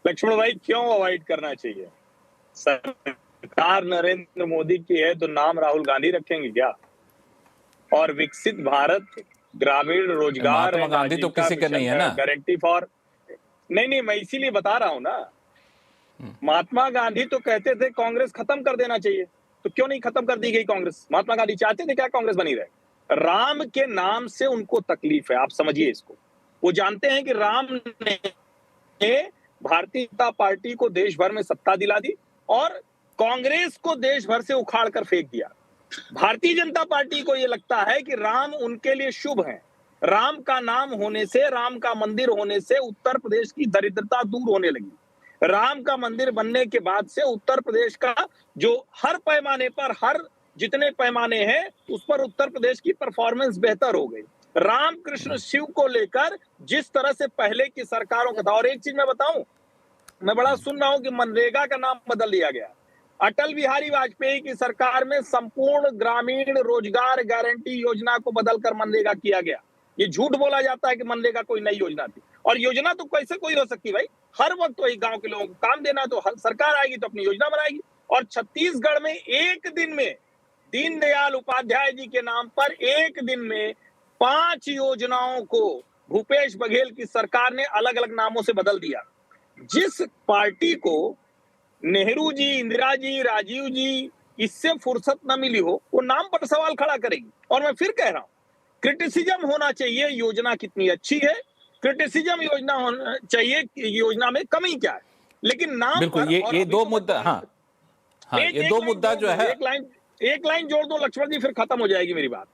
लक्ष्मण भाई, क्यों अवॉइड करना चाहिए? सरकार नरेंद्र मोदी की है तो नाम राहुल गांधी रखेंगे क्या? और विकसित भारत ग्रामीण रोजगार, महात्मा गांधी तो किसी के नहीं है ना, गारंटी फॉर, नहीं मैं इसीलिए बता रहा हूं ना। महात्मा गांधी तो कहते थे कांग्रेस खत्म कर देना चाहिए, तो क्यों नहीं खत्म कर दी गई कांग्रेस? महात्मा गांधी चाहते थे क्या कांग्रेस बनी रहे? राम के नाम से उनको तकलीफ है, आप समझिए इसको। वो जानते हैं कि राम ने भारतीय जनता पार्टी को देश भर में सत्ता दिला दी और कांग्रेस को देश भर से उखाड़ कर फेंक दिया। भारतीय जनता पार्टी को यह लगता है कि राम उनके लिए शुभ है, राम का नाम होने से, राम का मंदिर होने से उत्तर प्रदेश की दरिद्रता दूर होने लगी। राम का मंदिर बनने के बाद से उत्तर प्रदेश का जो हर पैमाने पर, हर जितने पैमाने हैं उस पर उत्तर प्रदेश की परफॉर्मेंस बेहतर हो गई। राम कृष्ण शिव को लेकर जिस तरह से पहले की सरकारों का था, और एक चीज मैं बताऊं, मैं बड़ा सुन रहा हूं कि मनरेगा का नाम बदल दिया गया। अटल बिहारी वाजपेयी की सरकार में संपूर्ण ग्रामीण रोजगार गारंटी योजना को बदलकर मनरेगा किया गया। ये झूठ बोला जाता है कि मनरेगा कोई नई योजना थी, और योजना तो कैसे कोई हो सकती भाई? हर वक्त वही गांव के लोगों को काम देना, तो सरकार आएगी तो अपनी योजना बनाएगी। और छत्तीसगढ़ में एक दिन में दीनदयाल उपाध्याय जी के नाम पर एक दिन में 5 योजनाओं को भूपेश बघेल की सरकार ने अलग अलग नामों से बदल दिया। जिस पार्टी को नेहरू जी, इंदिरा जी, राजीव जी इससे फुर्सत न मिली हो, वो नाम पर सवाल खड़ा करेगी। और मैं फिर कह रहा हूं, क्रिटिसिज्म होना चाहिए योजना कितनी अच्छी है, क्रिटिसिज्म योजना होना चाहिए योजना में कमी क्या है, लेकिन नाम बिल्कुल पर ये दो मुद्दा, ये दो मुद्दा जो है, एक लाइन जोड़ दो लक्ष्मण जी, फिर खत्म हो जाएगी मेरी बात।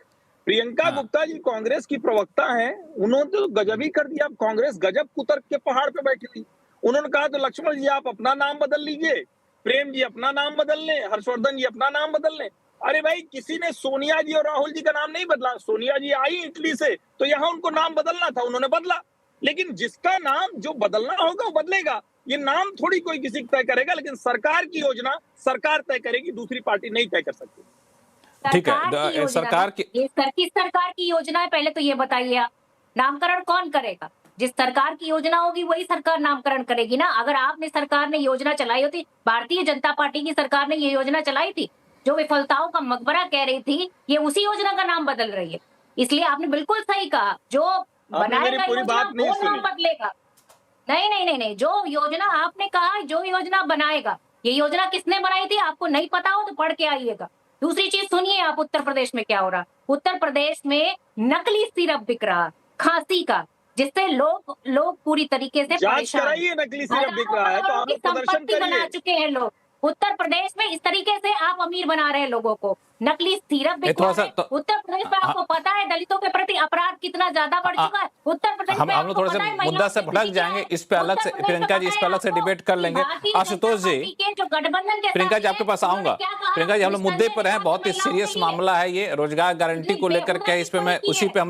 प्रियंका गुप्ता जी कांग्रेस की प्रवक्ता हैं, उन्होंने तो गजब ही कर दिया। कांग्रेस गजब कुतर्क के पहाड़ पे बैठी थी। उन्होंने कहा तो लक्ष्मण जी आप अपना नाम बदल लीजिए, प्रेम जी अपना नाम बदल लें, हर्षवर्धन जी अपना नाम बदल लें। अरे भाई, किसी ने सोनिया जी और राहुल जी का नाम नहीं बदला। सोनिया जी आई इटली से, तो यहाँ उनको नाम बदलना था, उन्होंने बदला। लेकिन जिसका नाम जो बदलना होगा वो बदलेगा। ये नाम थोड़ी कोई किसी तय करेगा, लेकिन सरकार की योजना सरकार तय करेगी, दूसरी पार्टी नहीं तय कर सकती। ठीक है, सरकार की, ये किस सरकार की योजना है पहले तो ये बताइए आप। नामकरण कौन करेगा? जिस सरकार की योजना होगी वही सरकार नामकरण करेगी ना। अगर आपने सरकार ने योजना चलाई होती, भारतीय जनता पार्टी की सरकार ने ये योजना चलाई थी जो विफलताओं का मकबरा कह रही थी, ये उसी योजना का नाम बदल रही है। इसलिए आपने बिल्कुल सही कहा, जो बनाएगा योजना वो नाम बदलेगा। नहीं, जो योजना आपने कहा, जो योजना बनाएगा, ये योजना किसने बनाई थी आपको नहीं पता हो तो पढ़ के आइएगा। दूसरी चीज सुनिए आप, उत्तर प्रदेश में क्या हो रहा। उत्तर प्रदेश में नकली सिरप बिक रहा, खांसी का, जिससे लोग पूरी तरीके से परेशान। नकली सिरप बिक रहा है तो आप संपत्ति बना चुके हैं लोग। उत्तर प्रदेश में इस तरीके से आप अमीर बना रहे हैं लोगों को। नकली सिरप बिक रहा है। उत्तर प्रदेश में आपको पता है दलितों के प्रति अपराध कितना ज्यादा बढ़ चुका है उत्तर प्रदेश हम में। लोग थोड़ा सा मुद्दा से भटक जाएंगे, इस पे अलग से प्रियंका जी, इस पे अलग से डिबेट कर लेंगे। आशुतोष जी, प्रियंका जी आपके पास आऊंगा। प्रियंका जी, हम लोग मुद्दे पर हैं, बहुत ही सीरियस मामला है ये, रोजगार गारंटी को लेकर के, इस पे मैं इसी पे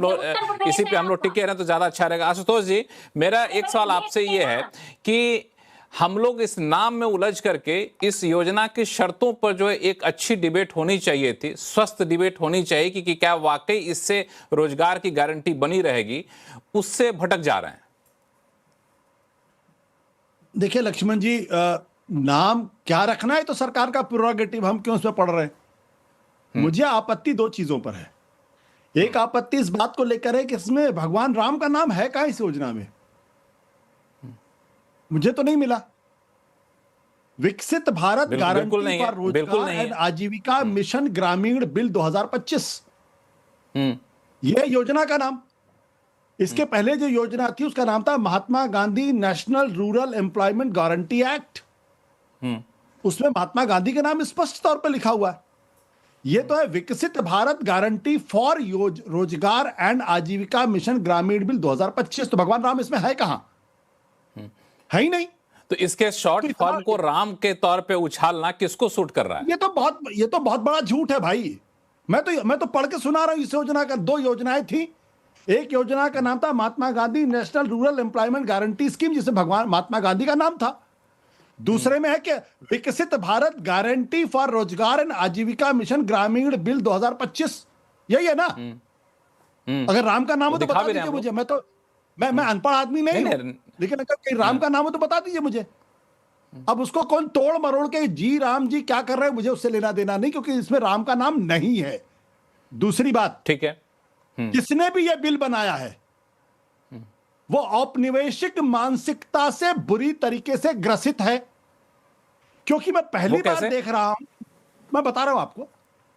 हम लोग टिके रहे तो ज्यादा अच्छा रहेगा। आशुतोष जी, मेरा एक सवाल आपसे ये है कि हम लोग इस नाम में उलझ करके इस योजना की शर्तों पर जो है एक अच्छी डिबेट होनी चाहिए थी, स्वस्थ डिबेट होनी चाहिए कि क्या वाकई इससे रोजगार की गारंटी बनी रहेगी, उससे भटक जा रहे हैं। देखिए लक्ष्मण जी, नाम क्या रखना है तो सरकार का प्रोरोगेटिव, हम क्यों उसमें पढ़ रहे हैं। मुझे आपत्ति दो चीजों पर है। एक आपत्ति इस बात को लेकर है कि इसमें भगवान राम का नाम है कहां इस योजना में, मुझे तो नहीं मिला। विकसित भारत गारंटी फॉर रोजगार एंड आजीविका मिशन ग्रामीण बिल 2025, यह योजना का नाम। इसके पहले जो योजना थी उसका नाम था Mahatma Gandhi National Rural Employment Guarantee Act. उसमें महात्मा गांधी का नाम स्पष्ट तौर पर लिखा हुआ है। यह तो है विकसित भारत गारंटी फॉर रोजगार एंड आजीविका मिशन ग्रामीण बिल 2025। तो भगवान राम इसमें है कहां? है ही नहीं। तो इसके शॉर्ट फॉर्म को राम के तौर पे उछालना किसको सूट कर रहा है? ये तो बहुत बड़ा झूठ है भाई। मैं तो पढ़ के सुना रहा हूं। इस योजना का दो योजनाएं थी। एक योजना का नाम था Mahatma Gandhi National Rural Employment Guarantee Scheme, जिसे भगवान महात्मा गांधी का नाम था। दूसरे में है कि विकसित भारत गारंटी फॉर रोजगार एंड आजीविका मिशन ग्रामीण बिल 2025, यही है ना। अगर राम का नाम हो तो बता दीजिए मुझे। मैं अनपढ़ आदमी नहीं हूं, लेकिन अगर कहीं राम का नाम हो तो बता दीजिए मुझे। अब उसको कौन तोड़ मरोड़ के जी राम जी क्या कर रहे हैं, मुझे उससे लेना देना नहीं, क्योंकि इसमें राम का नाम नहीं है। दूसरी बात, ठीक है, जिसने भी यह बिल बनाया है वो औपनिवेशिक मानसिकता से बुरी तरीके से ग्रसित है। क्योंकि मैं पहली बार देख रहा हूं, मैं बता रहा हूं आपको,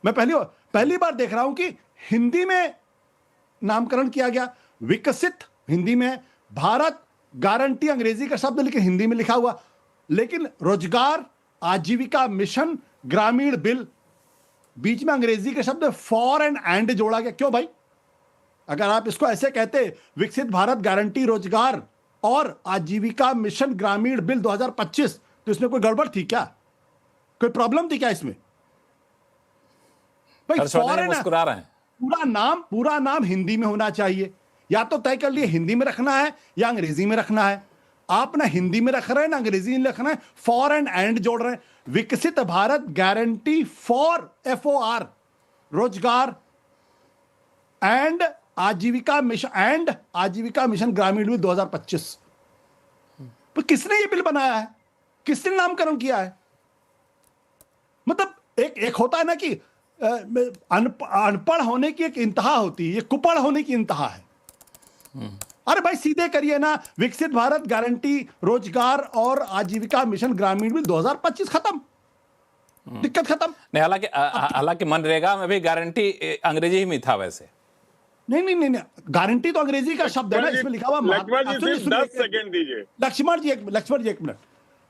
मैं पहली बार देख रहा हूं कि हिंदी में नामकरण किया गया। विकसित हिंदी में, भारत गारंटी अंग्रेजी का शब्द लेकिन हिंदी में लिखा हुआ, लेकिन रोजगार आजीविका मिशन ग्रामीण बिल बीच में अंग्रेजी के शब्द फॉर एंड जोड़ा गया। क्यों भाई? अगर आप इसको ऐसे कहते विकसित भारत गारंटी रोजगार और आजीविका मिशन ग्रामीण बिल 2025, तो इसमें कोई गड़बड़ थी क्या? कोई प्रॉब्लम थी क्या इसमें? भाई फॉरेन मुस्कुरा रहे हैं। पूरा नाम हिंदी में होना चाहिए। या तो तय कर लिए हिंदी में रखना है या अंग्रेजी में रखना है। आप ना हिंदी में रख रहे हैं ना अंग्रेजी में रखना है, फॉर एंड जोड़ रहे हैं। विकसित भारत गारंटी फॉर FOR रोजगार एंड आजीविका मिशन ग्रामीण बिल 2025। तो किसने ये बिल बनाया है? किसने नामकरण किया है? मतलब एक होता है ना कि अनपढ़ होने की एक इंतहा होती है, ये कुपढ़ होने की इंतहा है। अरे भाई सीधे करिए ना, विकसित भारत गारंटी रोजगार और आजीविका मिशन ग्रामीण बिल 2025, खत्म, दिक्कत खत्म। नहीं, हालांकि मनरेगा में भी गारंटी अंग्रेजी ही में था वैसे। नहीं, गारंटी तो अंग्रेजी का शब्द है ना, इसमें लिखा हुआ। लक्ष्मण जी 10 सेकंड दीजिए। लक्ष्मण जी एक मिनट।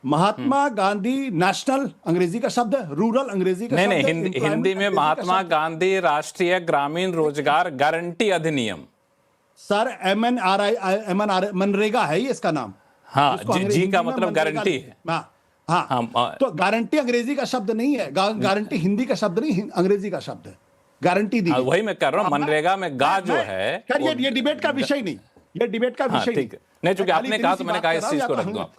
महात्मा गांधी नेशनल अंग्रेजी का शब्द है, रूरल अंग्रेजी का नहीं, हिंदी में महात्मा गांधी राष्ट्रीय ग्रामीण रोजगार गारंटी अधिनियम। सर MNRI मनरेगा है ही इसका नाम। हाँ, जी का मतलब गारंटी है। हाँ, तो गारंटी अंग्रेजी का शब्द नहीं है, गारंटी हिंदी का शब्द नहीं, अंग्रेजी का शब्द है। गारंटी दी, वही मैं कर रहा हूँ। मनरेगा में गा जो है, ये डिबेट का विषय नहीं, ये डिबेट का विषय नहीं, चूंकि आपने कहा तो मैंने कहा इस चीज को रख दो।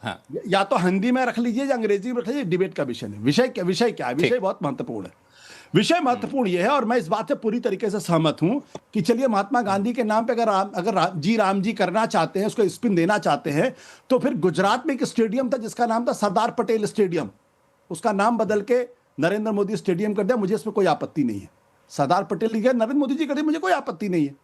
या तो हिंदी में रख लीजिए या अंग्रेजी में रख लीजिए, डिबेट का विषय नहीं। विषय क्या है? विषय बहुत महत्वपूर्ण है। विषय महत्वपूर्ण यह है, और मैं इस बात से पूरी तरीके से सहमत हूं कि चलिए महात्मा गांधी के नाम पे अगर राम जी करना चाहते हैं, उसको स्पिन देना चाहते हैं, तो फिर गुजरात में एक स्टेडियम था जिसका नाम था सरदार पटेल स्टेडियम, उसका नाम बदल के नरेंद्र मोदी स्टेडियम कर दिया। मुझे इसमें कोई आपत्ति नहीं है। सरदार पटेल लिखे नरेंद्र मोदी जी कर दिए, मुझे कोई आपत्ति नहीं है।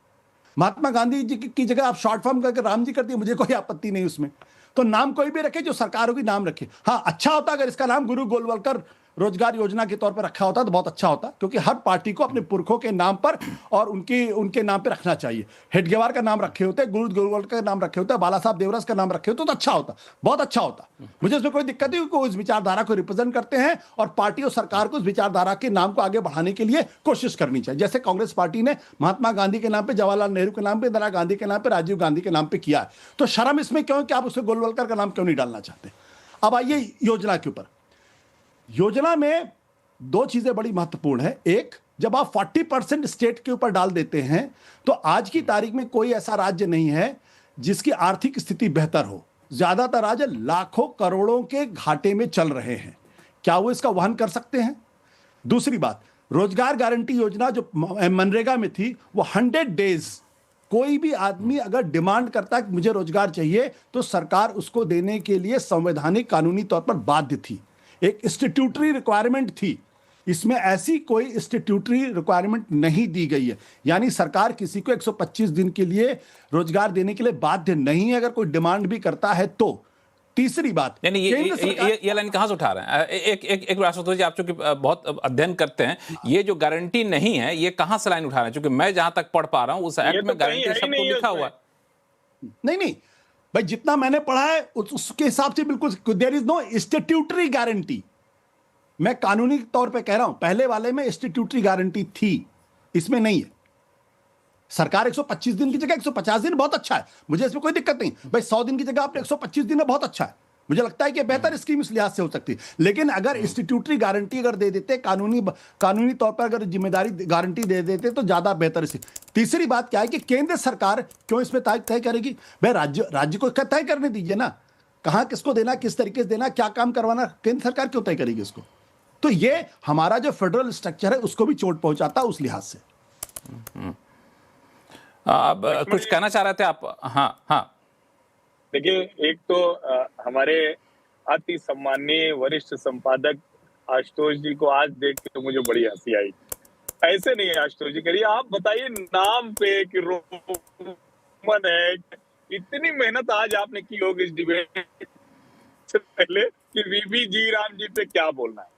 महात्मा गांधी जी की जगह आप शॉर्ट फॉर्म करके राम जी कर दिए, मुझे कोई आपत्ति नहीं उसमें। तो नाम कोई भी रखे, जो सरकारों की नाम रखे। हाँ, अच्छा होता अगर इसका नाम गुरु गोलवलकर रोजगार योजना के तौर पर रखा होता तो बहुत अच्छा होता, क्योंकि हर पार्टी को अपने पुरखों के नाम पर और उनके नाम पे रखना चाहिए। हेडगेवार का नाम रखे होते, गुरु गोलवलकर का नाम रखे होते, बाला साहब देवरस का नाम रखे होते तो अच्छा होता, बहुत अच्छा होता। मुझे इसमें कोई दिक्कत नहीं, क्योंकि इस विचारधारा को रिप्रेजेंट करते हैं और पार्टी और सरकार को इस विचारधारा के नाम को आगे बढ़ाने के लिए कोशिश करनी चाहिए। जैसे कांग्रेस पार्टी ने महात्मा गांधी के नाम पे, जवाहरलाल नेहरू के नाम पे, इंदिरा गांधी के नाम पे, राजीव गांधी के नाम पे किया है, तो शर्म इसमें क्यों कि आप उसमें गोलवलकर का नाम क्यों नहीं डालना चाहते। अब आइए योजना के ऊपर। योजना में दो चीजें बड़ी महत्वपूर्ण है। एक, जब आप 40% स्टेट के ऊपर डाल देते हैं तो आज की तारीख में कोई ऐसा राज्य नहीं है जिसकी आर्थिक स्थिति बेहतर हो। ज्यादातर राज्य लाखों करोड़ों के घाटे में चल रहे हैं, क्या वो इसका वहन कर सकते हैं? दूसरी बात, रोजगार गारंटी योजना जो मनरेगा में थी वो 100 डेज, कोई भी आदमी अगर डिमांड करता है कि मुझे रोजगार चाहिए तो सरकार उसको देने के लिए संवैधानिक कानूनी तौर पर बाध्य थी। एक स्टैट्यूटरी रिक्वायरमेंट थी, इसमें ऐसी कोई स्टैट्यूटरी रिक्वायरमेंट नहीं दी गई है, यानी सरकार किसी को 125 दिन के लिए रोजगार देने के लिए बाध्य नहीं है अगर कोई डिमांड भी करता है तो। तीसरी बात, यानी ये लाइन कहां से उठा रहे हैं? एक आशुतोष जी, आप चूंकि बहुत अध्ययन करते हैं, ये जो गारंटी नहीं है ये कहां से लाइन उठा रहे हैं? क्योंकि मैं जहां तक पढ़ पा रहा हूं उस एक्ट में गारंटी शब्द तो लिखा हुआ है। नहीं भाई, जितना मैंने पढ़ा है उसके हिसाब से बिल्कुल there is no statutory guarantee. मैं कानूनी तौर पे कह रहा हूं, पहले वाले में स्टैट्यूटरी गारंटी थी, इसमें नहीं है। सरकार 125 दिन की जगह 150 दिन बहुत अच्छा है, मुझे इसमें कोई दिक्कत नहीं भाई। 100 दिन की जगह आपने 125 दिन है, बहुत अच्छा है। मुझे लगता है कि बेहतर स्कीम इस लिहाज से हो सकती है। लेकिन अगर स्टैट्यूटरी गारंटी अगर दे देते, कानूनी तौर पर अगर जिम्मेदारी गारंटी दे देते तो ज्यादा बेहतर। तीसरी बात क्या है कि केंद्र सरकार क्यों इसमें तय करेगी? भाई राज्य को तय करने दीजिए ना, कहां किसको देना, किस तरीके से देना, क्या काम करवाना, केंद्र सरकार क्यों तय करेगी इसको? तो ये हमारा जो फेडरल स्ट्रक्चर है उसको भी चोट पहुंचाता उस लिहाज से। अब कुछ कहना चाह रहे थे आप? हाँ देखिए, एक तो हमारे अति सम्माननीय वरिष्ठ संपादक आशुतोष जी को आज देख के तो मुझे बड़ी हंसी आई। ऐसे नहीं है आशुतोष जी, करिए आप बताइए नाम पे कि रोमन है, इतनी मेहनत आज आपने की होगी इस डिबेट से पहले कि वीवी जी राम जी पे क्या बोलना है।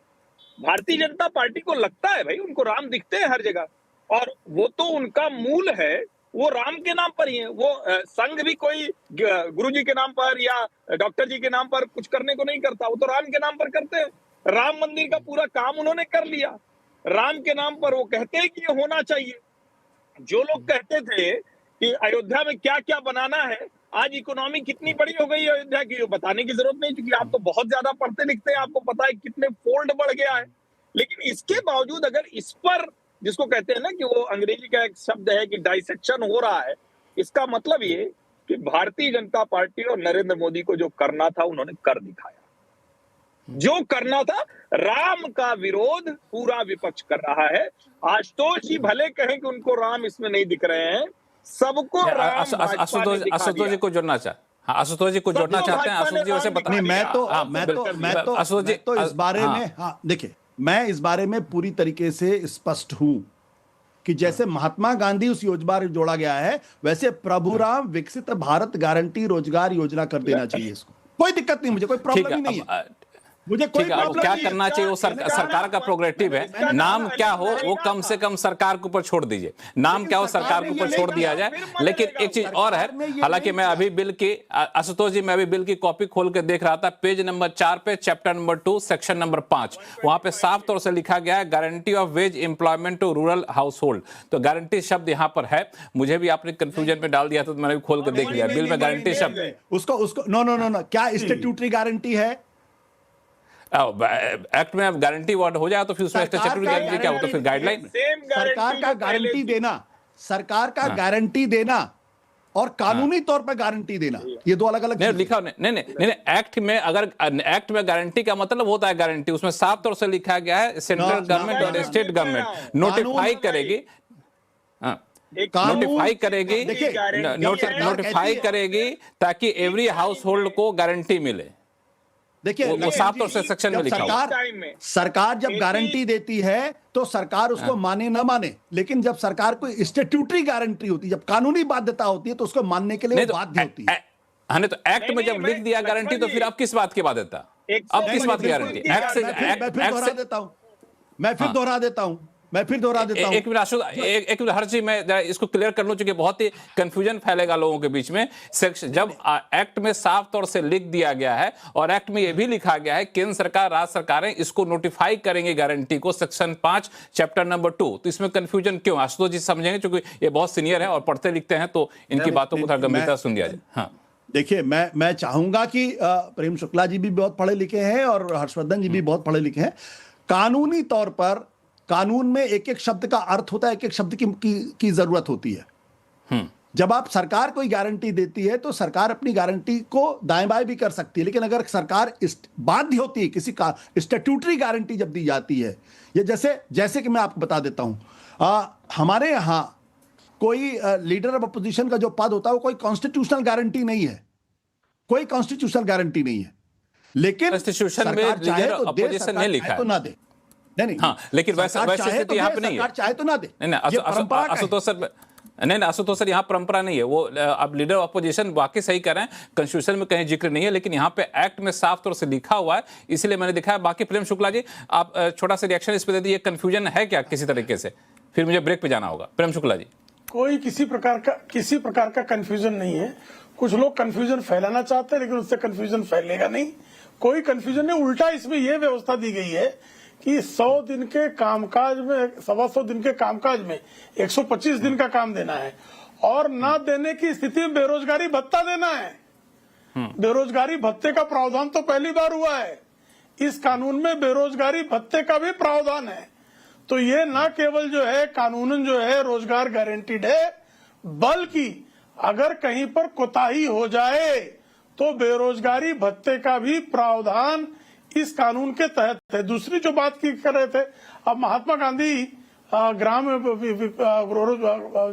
भारतीय जनता पार्टी को लगता है भाई उनको राम दिखते हैं हर जगह, और वो तो उनका मूल है, वो राम के नाम पर ही है। वो संघ भी कोई गुरु जी के नाम पर या डॉक्टर जी के नाम पर कुछ करने को नहीं करता, वो तो राम के नाम पर करते हैं। राम मंदिर का पूरा काम उन्होंने कर लिया, राम के नाम पर वो कहते हैं कि ये होना चाहिए। जो लोग कहते थे कि अयोध्या में क्या क्या बनाना है, आज इकोनॉमी कितनी बड़ी हो गई है अयोध्या की, बताने की जरूरत नहीं, क्योंकि आप तो बहुत ज्यादा पढ़ते लिखते हैं, आपको पता है कितने फोल्ड बढ़ गया है। लेकिन इसके बावजूद अगर इस पर, जिसको कहते हैं ना कि वो अंग्रेजी का एक शब्द है कि डाइसेक्शन हो रहा है, इसका मतलब ये कि भारतीय जनता पार्टी और नरेंद्र मोदी को जो करना था उन्होंने कर दिखाया। जो करना था, राम का विरोध पूरा विपक्ष कर रहा है। आशुतोष जी भले कहें कि उनको राम इसमें नहीं दिख रहे हैं, सबको राम आशुतोष जी को जोड़ना चाहते हैं। आशुतोष जी को जोड़ना चाहते हैं। आशुतोष जी वैसे नहीं, मैं तो इस बारे में, हाँ देखिए, मैं इस बारे में पूरी तरीके से स्पष्ट हूं कि जैसे महात्मा गांधी उस योजना में जोड़ा गया है, वैसे प्रभुराम विकसित भारत गारंटी रोजगार योजना कर देना चाहिए। इसको कोई दिक्कत नहीं, मुझे कोई प्रॉब्लम ही नहीं है। मुझे कोई प्रॉब्लम क्या करना चाहिए वो सरकार का प्रोग्रेटिव है। नाम क्या हो वो कम से कम सरकार के ऊपर छोड़ दीजिए, नाम क्या हो सरकार के ऊपर छोड़ दिया जाए। लेकिन एक चीज और है, हालांकि मैं अभी बिल की, आशुतोष जी मैं अभी बिल की कॉपी खोल के देख रहा था, पेज नंबर 4 पे चैप्टर नंबर 2 सेक्शन नंबर 5, वहां पे साफ तौर से लिखा गया है guarantee of wage employment to rural household. तो गारंटी शब्द यहाँ पर है, मुझे भी आपने कंफ्यूजन में डाल दिया था तो मैंने भी खोल के देख लिया, बिल में गारंटी शब्द उसको नो क्या स्टैट्यूटरी गारंटी है? एक्ट में गारंटी वर्ड हो जाए तो फिर उसमें स्टैट्यूटरी गारंटी क्या हो, तो फिर गाइडलाइन सरकार का गारंटी देना, सरकार का गारंटी देना और कानूनी तौर पर गारंटी देना, ये दो अलग अलग नहीं लिखा। नहीं एक्ट में, अगर एक्ट में गारंटी का मतलब होता है गारंटी, उसमें साफ तौर से लिखा गया है सेंट्रल गवर्नमेंट और स्टेट गवर्नमेंट नोटिफाई करेगी, नोटिफाई करेगी ताकि एवरी हाउस होल्ड को गारंटी मिले। देखिए वो साफ तौर से सेक्शन में लिखा है। सरकार जब गारंटी देती है तो सरकार उसको माने ना माने, लेकिन जब सरकार को स्टैट्यूटरी गारंटी होती है, जब कानूनी बाध्यता होती है तो उसको मानने के लिए बाध्य होती है। हाँ, नहीं तो एक्ट में जब लिख दिया गारंटी तो फिर आप किस बात की बाध्यता? अब किस बात की गारंटी? एक्ट से मैं फिर दोहरा देता हूं, मैं फिर दोहरा देता हूं। एक मिनट एक मिनट हर्ष जी, मैं जरा इसको क्लियर कर लूं, क्योंकि बहुत ही कंफ्यूजन फैलेगा लोगों के बीच में। जब एक्ट में साफ तौर से लिख दिया गया है और एक्ट में यह भी लिखा गया है केंद्र सरकार राज्य सरकारें इसको नोटिफाई करेंगे गारंटी को, सेक्शन 5 चैप्टर नंबर 2, तो इसमें कंफ्यूजन क्यों? आशुतोष जी समझेंगे, क्योंकि ये बहुत सीनियर है और पढ़ते लिखते हैं, तो इनकी बातों को थोड़ा गंभीरता सुन दिया जाए। हाँ देखिए, मैं चाहूंगा कि प्रेम शुक्ला जी भी बहुत पढ़े लिखे हैं और हर्षवर्धन जी भी बहुत पढ़े लिखे हैं। कानूनी तौर पर कानून में एक एक शब्द का अर्थ होता है, एक एक शब्द की जरूरत होती है। जब आप सरकार कोई गारंटी देती है तो सरकार अपनी गारंटी को दाएं बाएं भी कर सकती है, लेकिन अगर सरकार बाध्य होती है किसी का स्टैट्यूटरी गारंटी जब दी जाती है, ये जैसे कि मैं आपको बता देता हूं, हमारे यहां कोई लीडर ऑफ अपोजिशन का जो पद होता है वो कोई कॉन्स्टिट्यूशनल गारंटी नहीं है, कोई कॉन्स्टिट्यूशनल गारंटी नहीं है। लेकिन कॉन्स्टिट्यूशन में लीडर ऑफ अपोजिशन नहीं लिखा है, तो ना दे, नहीं हाँ, लेकिन वैसे तो यहाँ पे नहीं है, चाहे तो ना दे। आशुतोष सर यहाँ परंपरा नहीं है वो। अब लीडर ऑफ अपोजिशन वाकई सही कर रहे हैं, कॉन्स्टिट्यूशन में कहीं जिक्र नहीं है, लेकिन यहाँ पे एक्ट में साफ तौर से लिखा हुआ है, इसलिए मैंने दिखाया। बाकी प्रेम शुक्ला जी आप छोटा सा रिएक्शन इस पे दे दीजिए, कंफ्यूजन है क्या किसी तरीके से? फिर मुझे ब्रेक पे जाना होगा। प्रेम शुक्ला जी। कोई किसी प्रकार का कंफ्यूजन नहीं है। कुछ लोग कंफ्यूजन फैलाना चाहते हैं, लेकिन उससे कंफ्यूजन फैलेगा नहीं, कोई कंफ्यूजन नहीं। उल्टा इसमें यह व्यवस्था दी गई है कि 100 दिन के कामकाज में, 125 दिन के कामकाज में 125 दिन का काम देना है, और ना देने की स्थिति में बेरोजगारी भत्ता देना है। बेरोजगारी भत्ते का प्रावधान तो पहली बार हुआ है इस कानून में, बेरोजगारी भत्ते का भी प्रावधान है। तो ये ना केवल जो है कानूनन जो है रोजगार गारंटीड है, बल्कि अगर कहीं पर कोताही हो जाए तो बेरोजगारी भत्ते का भी प्रावधान इस कानून के तहत है। दूसरी जो बात की कर रहे थे, अब महात्मा गांधी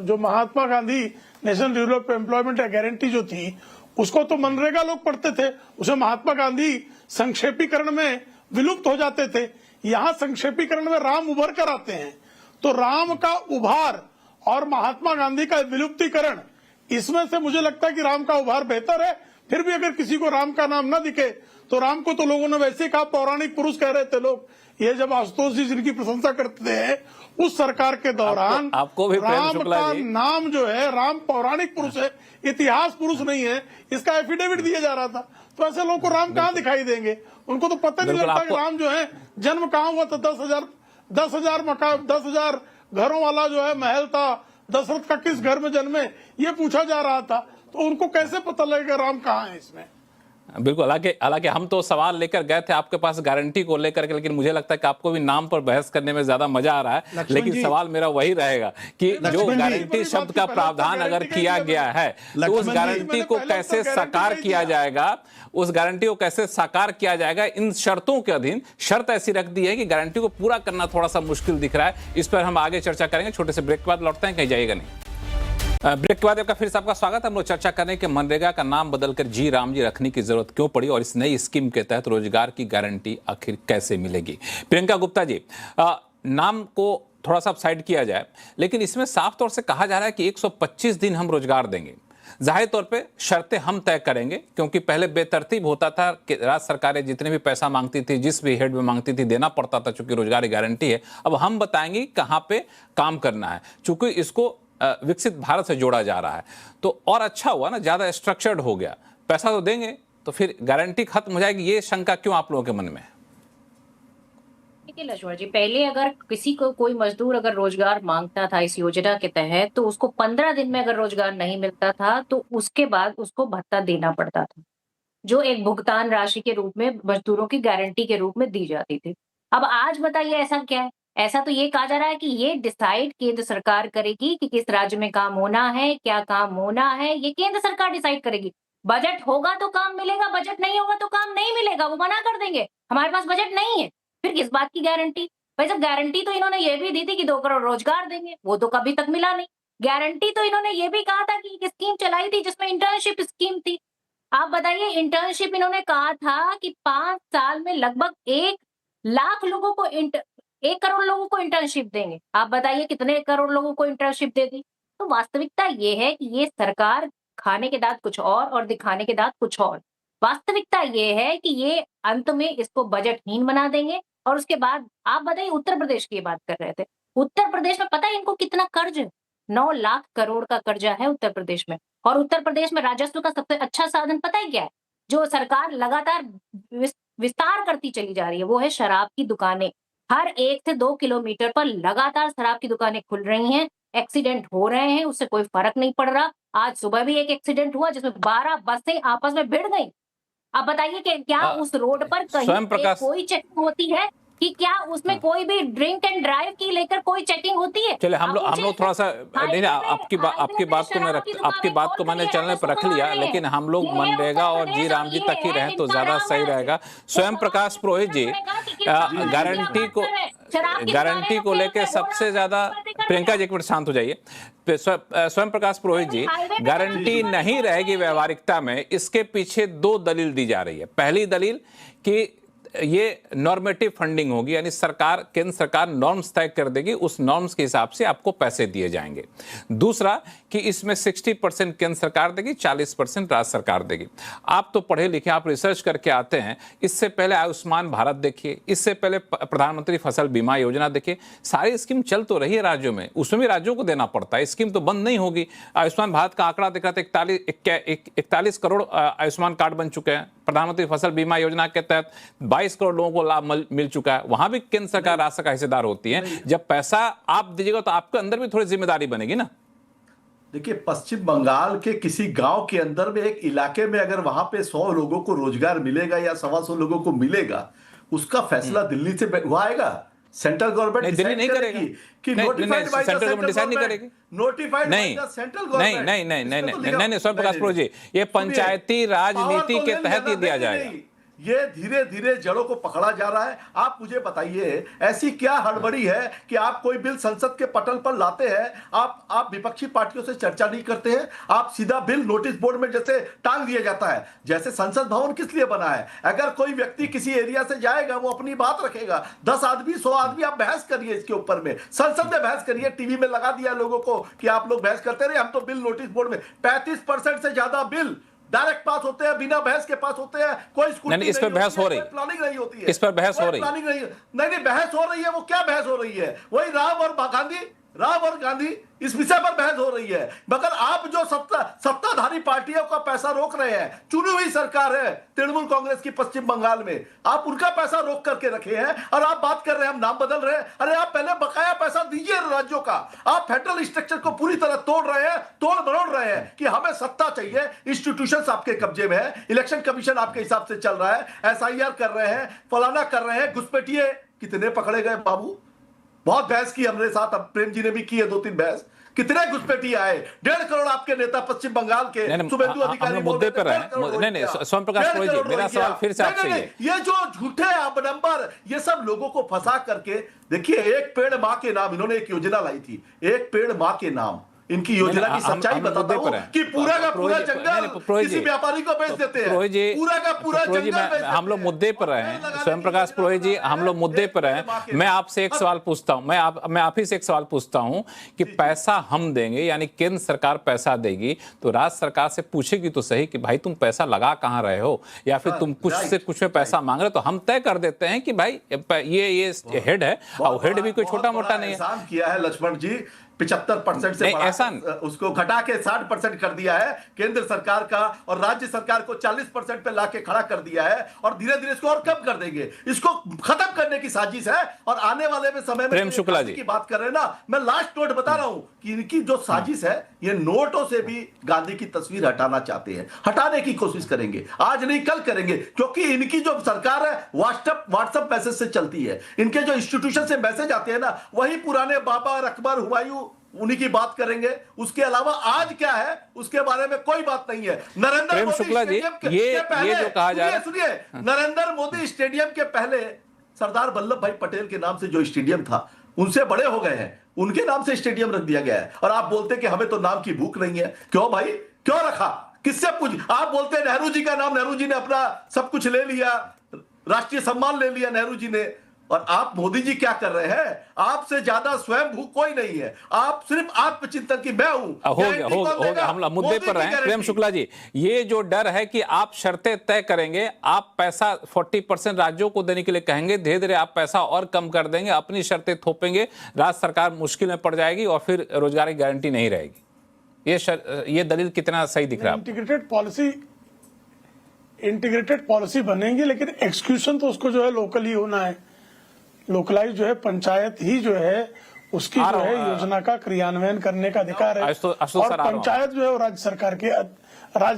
जो Mahatma Gandhi National Rural Employment Guarantee जो थी, उसको तो मनरेगा लोग पढ़ते थे, उसे महात्मा गांधी संक्षेपीकरण में विलुप्त हो जाते थे। यहाँ संक्षेपीकरण में राम उभर कर आते हैं, तो राम का उभार और महात्मा गांधी का विलुप्तीकरण, इसमें से मुझे लगता है कि राम का उभार बेहतर है। फिर भी अगर किसी को राम का नाम न दिखे तो राम को तो लोगों ने वैसे ही कहा, पौराणिक पुरुष कह रहे थे लोग। ये जब आशुतोष जी जिनकी प्रशंसा करते हैं, उस सरकार के दौरान आपको भी राम का नाम जो है, राम पौराणिक पुरुष है, इतिहास पुरुष नहीं है, इसका एफिडेविट दिया जा रहा था। तो ऐसे लोगों को राम कहाँ दिखाई देंगे? उनको तो पता नहीं लगता कि राम जो है जन्म कहाँ हुआ था। 10,000 घरों वाला जो है महल था, दशरथ का किस घर में जन्मे, ये पूछा जा रहा था। तो उनको कैसे पता लगेगा राम कहाँ है इसमें? बिल्कुल, हालांकि हम तो सवाल लेकर गए थे आपके पास गारंटी को लेकर के, लेकिन मुझे लगता है कि आपको भी नाम पर बहस करने में ज्यादा मजा आ रहा है। लेकिन सवाल मेरा वही रहेगा कि जो गारंटी शब्द का प्रावधान अगर किया गया है तो उस गारंटी को कैसे साकार किया जाएगा, उस गारंटी को कैसे साकार किया जाएगा इन शर्तों के अधीन। शर्त ऐसी रख दी है कि गारंटी को पूरा करना थोड़ा सा मुश्किल दिख रहा है। इस पर हम आगे चर्चा करेंगे। छोटे से ब्रेक के बाद लौटते हैं, कहीं जाइएगा नहीं। ब्रेक के बाद आपका फिर से आपका स्वागत है। हम लोग चर्चा करें कि मनरेगा का नाम बदलकर जी राम जी रखने की जरूरत क्यों पड़ी और इस नई स्कीम के तहत रोजगार की गारंटी आखिर कैसे मिलेगी। प्रियंका गुप्ता जी, नाम को थोड़ा सा साइड किया जाए, लेकिन इसमें साफ तौर से कहा जा रहा है कि 125 दिन हम रोजगार देंगे। जाहिर तौर पे शर्तें हम तय करेंगे, क्योंकि पहले बेतरतीब होता था कि राज्य सरकारें जितने भी पैसा मांगती थी, जिस भी हेड में मांगती थी, देना पड़ता था, चूंकि रोजगार की गारंटी है। अब हम बताएंगे कहाँ पे काम करना है, चूंकि इसको विकसित भारत से जोड़ा जा रहा है। तो और अच्छा हुआ ना, ज्यादा स्ट्रक्चर्ड हो गया। पैसा तो देंगे तो फिर गारंटी खत्म हो जाएगी, ये शंका क्यों आप लोगों के मन में है? देखिए लक्ष्मण जी, पहले अगर किसी को कोई मजदूर अगर रोजगार मांगता था इस योजना के तहत, तो उसको 15 दिन में अगर रोजगार नहीं मिलता था तो उसके बाद उसको भत्ता देना पड़ता था, जो एक भुगतान राशि के रूप में मजदूरों की गारंटी के रूप में दी जाती थी। अब आज बताइए ऐसा क्या है? ऐसा तो ये कहा जा रहा है कि ये डिसाइड केंद्र सरकार करेगी कि किस राज्य में काम होना है, क्या काम होना है, ये केंद्र सरकार डिसाइड करेगी। बजट होगा तो काम मिलेगा, बजट नहीं होगा तो काम नहीं मिलेगा, वो मना कर देंगे हमारे पास बजट नहीं है। फिर किस बात की गारंटी? भाई जब गारंटी तो इन्होंने ये भी दी थी कि 2 करोड़ रोजगार देंगे, वो तो कभी तक मिला नहीं। गारंटी तो इन्होंने ये भी कहा था कि एक स्कीम चलाई थी जिसमें इंटर्नशिप स्कीम थी। आप बताइए, इंटर्नशिप इन्होंने कहा था कि 5 साल में लगभग 1 लाख लोगों को 1 करोड़ लोगों को इंटर्नशिप देंगे। आप बताइए कितने करोड़ लोगों को इंटर्नशिप दे दी? तो वास्तविकता ये है कि ये सरकार खाने के दांत कुछ और दिखाने के दांत कुछ और। वास्तविकता ये है कि ये अंत में इसको बजटहीन बना देंगे। और उसके बाद आप बताइए, उत्तर प्रदेश की बात कर रहे थे, उत्तर प्रदेश में पता है इनको कितना कर्ज है? 9 लाख करोड़ का कर्जा है उत्तर प्रदेश में। और उत्तर प्रदेश में राजस्व का सबसे अच्छा साधन पता है क्या है? जो सरकार लगातार विस्तार करती चली जा रही है, वो है शराब की दुकानें। हर 1 से 2 किलोमीटर पर लगातार शराब की दुकानें खुल रही हैं, एक्सीडेंट हो रहे हैं, उससे कोई फर्क नहीं पड़ रहा। आज सुबह भी एक एक्सीडेंट हुआ जिसमें 12 बसें आपस में भिड़ गई। अब बताइए कि क्या उस रोड पर कहीं पे कोई चेकिंग होती है? कि क्या उसमें कोई भी ड्रिंक एंड ड्राइव की लेकर कोई चेकिंग होती है? चले हम लोग थोड़ा सा नहीं, आपकी बात को मैंने चैनल पर रख लिया, लेकिन हम लोग मनरेगा और जी राम जी तक ही रहे तो ज्यादा सही रहेगा। स्वयं प्रकाश पुरोहित जी, गारंटी को लेके सबसे ज्यादा, प्रियंका जी एक मिनट शांत हो जाइए। स्वयं प्रकाश पुरोहित जी, गारंटी नहीं रहेगी व्यवहारिकता में, इसके पीछे 2 दलील दी जा रही है। पहली दलील कि ये नॉर्मेटिव फंडिंग होगी, यानी सरकार, केंद्र सरकार नॉर्म्स तय कर देगी, उस नॉर्म्स के हिसाब से आपको पैसे दिए जाएंगे। दूसरा कि इसमें 60% केंद्र सरकार देगी, 40% राज्य सरकार देगी। आप तो पढ़े लिखे, आप रिसर्च करके आते हैं। इससे पहले आयुष्मान भारत देखिए, इससे पहले प्रधानमंत्री फसल बीमा योजना देखिए, सारी स्कीम चल तो रही है राज्यों में, उसमें भी राज्यों को देना पड़ता है, स्कीम तो बंद नहीं होगी। आयुष्मान भारत का आंकड़ा देखा था 41 करोड़ आयुष्मान कार्ड बन चुके हैं। प्रधानमंत्री फसल बीमा योजना के तहत 22 करोड़ लोगों को लाभ मिल चुका है। वहां भी केंद्र सरकार राज्य का हिस्सेदार होती है। जब पैसा आप दीजिएगा तो आपके अंदर भी थोड़ी जिम्मेदारी बनेगी ना। देखिए, पश्चिम बंगाल के किसी गांव के अंदर में, एक इलाके में, अगर वहां पे 100 लोगों को रोजगार मिलेगा या 125 लोगों को मिलेगा, उसका फैसला दिल्ली से हुआ आएगा। सेंट्रल गवर्नमेंट दिल्ली नहीं करेगी कि notified by the central government decide नहीं करेगी, notified by the central government. नहीं, स्वयं प्रकाश पुरोहित जी, ये पंचायती राजनीति के तहत ही दिया जाएगा। ये धीरे धीरे जड़ों को पकड़ा जा रहा है। आप मुझे बताइए, ऐसी क्या हड़बड़ी है कि आप कोई बिल संसद के पटल पर लाते हैं, आप विपक्षी पार्टियों से चर्चा नहीं करते हैं, आप सीधा बिल नोटिस बोर्ड में जैसे टांग दिया जाता है। जैसे संसद भवन किस लिए बना है? अगर कोई व्यक्ति किसी एरिया से जाएगा, वो अपनी बात रखेगा। 10 आदमी 100 आदमी आप बहस करिए इसके ऊपर में, संसद में बहस करिए। टीवी में लगा दिया लोगों को कि आप लोग बहस करते रहे, हम तो बिल नोटिस बोर्ड में 35% से ज्यादा बिल डायरेक्ट पास होते हैं, बिना बहस के पास होते हैं। कोई नहीं, इस पर बहस हो रही, प्लानिंग नहीं होती है, इस पर बहस हो रही, प्लानिंग नहीं, बहस हो रही है। वो क्या बहस हो रही है? वही राम और गांधी इस विषय पर बहस हो रही है। मगर आप जो सत्ताधारी पार्टियों का पैसा रोक रहे हैं, चुनी हुई सरकार है तृणमूल कांग्रेस की पश्चिम बंगाल में, आप उनका पैसा रोक करके रखे हैं और आप बात कर रहे हैं हम नाम बदल रहे हैं। अरे आप पहले बकाया पैसा दीजिए राज्यों का। आप फेडरल स्ट्रक्चर को पूरी तरह तोड़ मरोड़ रहे हैं कि हमें सत्ता चाहिए, इंस्टीट्यूशंस आपके कब्जे में है, इलेक्शन कमीशन आपके हिसाब से चल रहा है, SIR कर रहे हैं, फलाना कर रहे हैं, घुसपैठिए कितने पकड़े गए बाबू? बहुत बहस की हमने साथ, अब प्रेम जी ने भी की है 2-3 बहस। कितने घुसपैठी आए? 1.5 करोड़ आपके नेता पश्चिम बंगाल के शुभेंदु अधिकारी मुद्दे पर है। नहीं, स्वयं प्रकाश पुरोहित जी, मेरा सवाल फिर से आपसे है, ये जो झूठे आप नंबर, ये सब लोगों को फंसा करके, देखिए, एक पेड़ मां के नाम इन्होंने एक योजना लाई थी, एक पेड़ मां के नाम। इनकी योजना की सच्चाई बताता हूं कि पूरा का पूरा जंगल किसी व्यापारी को बेच देते हैं। पूरा का पूरा जंगल हम लोग मुद्दे पर हैं। स्वयं प्रकाश पुरोहित जी, हम लोग मुद्दे पर हैं। मैं आपसे एक सवाल पूछता हूं, मैं आप ही से एक सवाल पूछता हूं कि पैसा हम देंगे, यानी केंद्र सरकार पैसा देगी, तो राज्य सरकार से पूछेगी तो सही कि भाई तुम पैसा लगा कहां रहे हो, या फिर तुम कुछ से कुछ में पैसा मांग रहे हो। तो हम तय कर देते हैं कि भाई ये हेड है, और हेड भी कोई छोटा मोटा नहीं है। किया है लक्ष्मण जी, 75% से ऐसा उसको घटा के 60% कर दिया है केंद्र सरकार का, और राज्य सरकार को 40% पे लाके खड़ा कर दिया है, और धीरे धीरे इसको और कम कर देंगे। इसको खत्म करने की साजिश है। और आने वाले में समय में प्रेम शुक्ला जी की बात कर रहे हैं ना, मैं लास्ट नोट बता रहा हूं कि इनकी जो साजिश है, ये नोटों से भी गांधी की तस्वीर हटाना चाहते हैं, हटाने की कोशिश करेंगे, आज नहीं कल करेंगे, क्योंकि इनकी जो सरकार है व्हाट्सएप मैसेज से चलती है। इनके जो इंस्टीट्यूशन से मैसेज आते हैं ना, वही पुराने बाबर, अकबर, हुमायूं, उन्हीं की बात करेंगे। उसके अलावा आज क्या है उसके बारे में कोई बात नहीं है। नरेंद्र मोदी स्टेडियम के पहले, ये जो कहा जा रहा है, सुनिए, नरेंद्र मोदी स्टेडियम के पहले सरदार वल्लभ भाई पटेल के नाम से जो स्टेडियम था, उनसे बड़े हो गए हैं, उनके नाम से स्टेडियम रख दिया गया है। और आप बोलते कि हमें तो नाम की भूख नहीं है। क्यों भाई, क्यों रखा? किससे पूछ? आप बोलते हैं नेहरू जी का नाम, नेहरू जी ने अपना सब कुछ ले लिया, राष्ट्रीय सम्मान ले लिया नेहरू जी ने, और आप मोदी जी क्या कर रहे हैं? आपसे ज्यादा स्वयं भू कोई नहीं है। आप सिर्फ आत्मचिंतन की मैं हूं। हो गया, हम मुद्दे पर रहे हैं। प्रेम शुक्ला जी, ये जो डर है कि आप शर्तें तय करेंगे, आप पैसा 40% राज्यों को देने के लिए कहेंगे, धीरे धीरे आप पैसा और कम कर देंगे, अपनी शर्तें थोपेंगे, राज्य सरकार मुश्किल में पड़ जाएगी और फिर रोजगार की गारंटी नहीं रहेगी। ये दलील कितना सही दिख रहा है? इंटीग्रेटेड पॉलिसी बनेगी, लेकिन एक्सक्यूशन तो उसको जो है लोकल ही होना है। लोकलाइज जो है पंचायत ही जो है उसकी जो है योजना का क्रियान्वयन करने का अधिकार है, और पंचायत जो है वो राज्य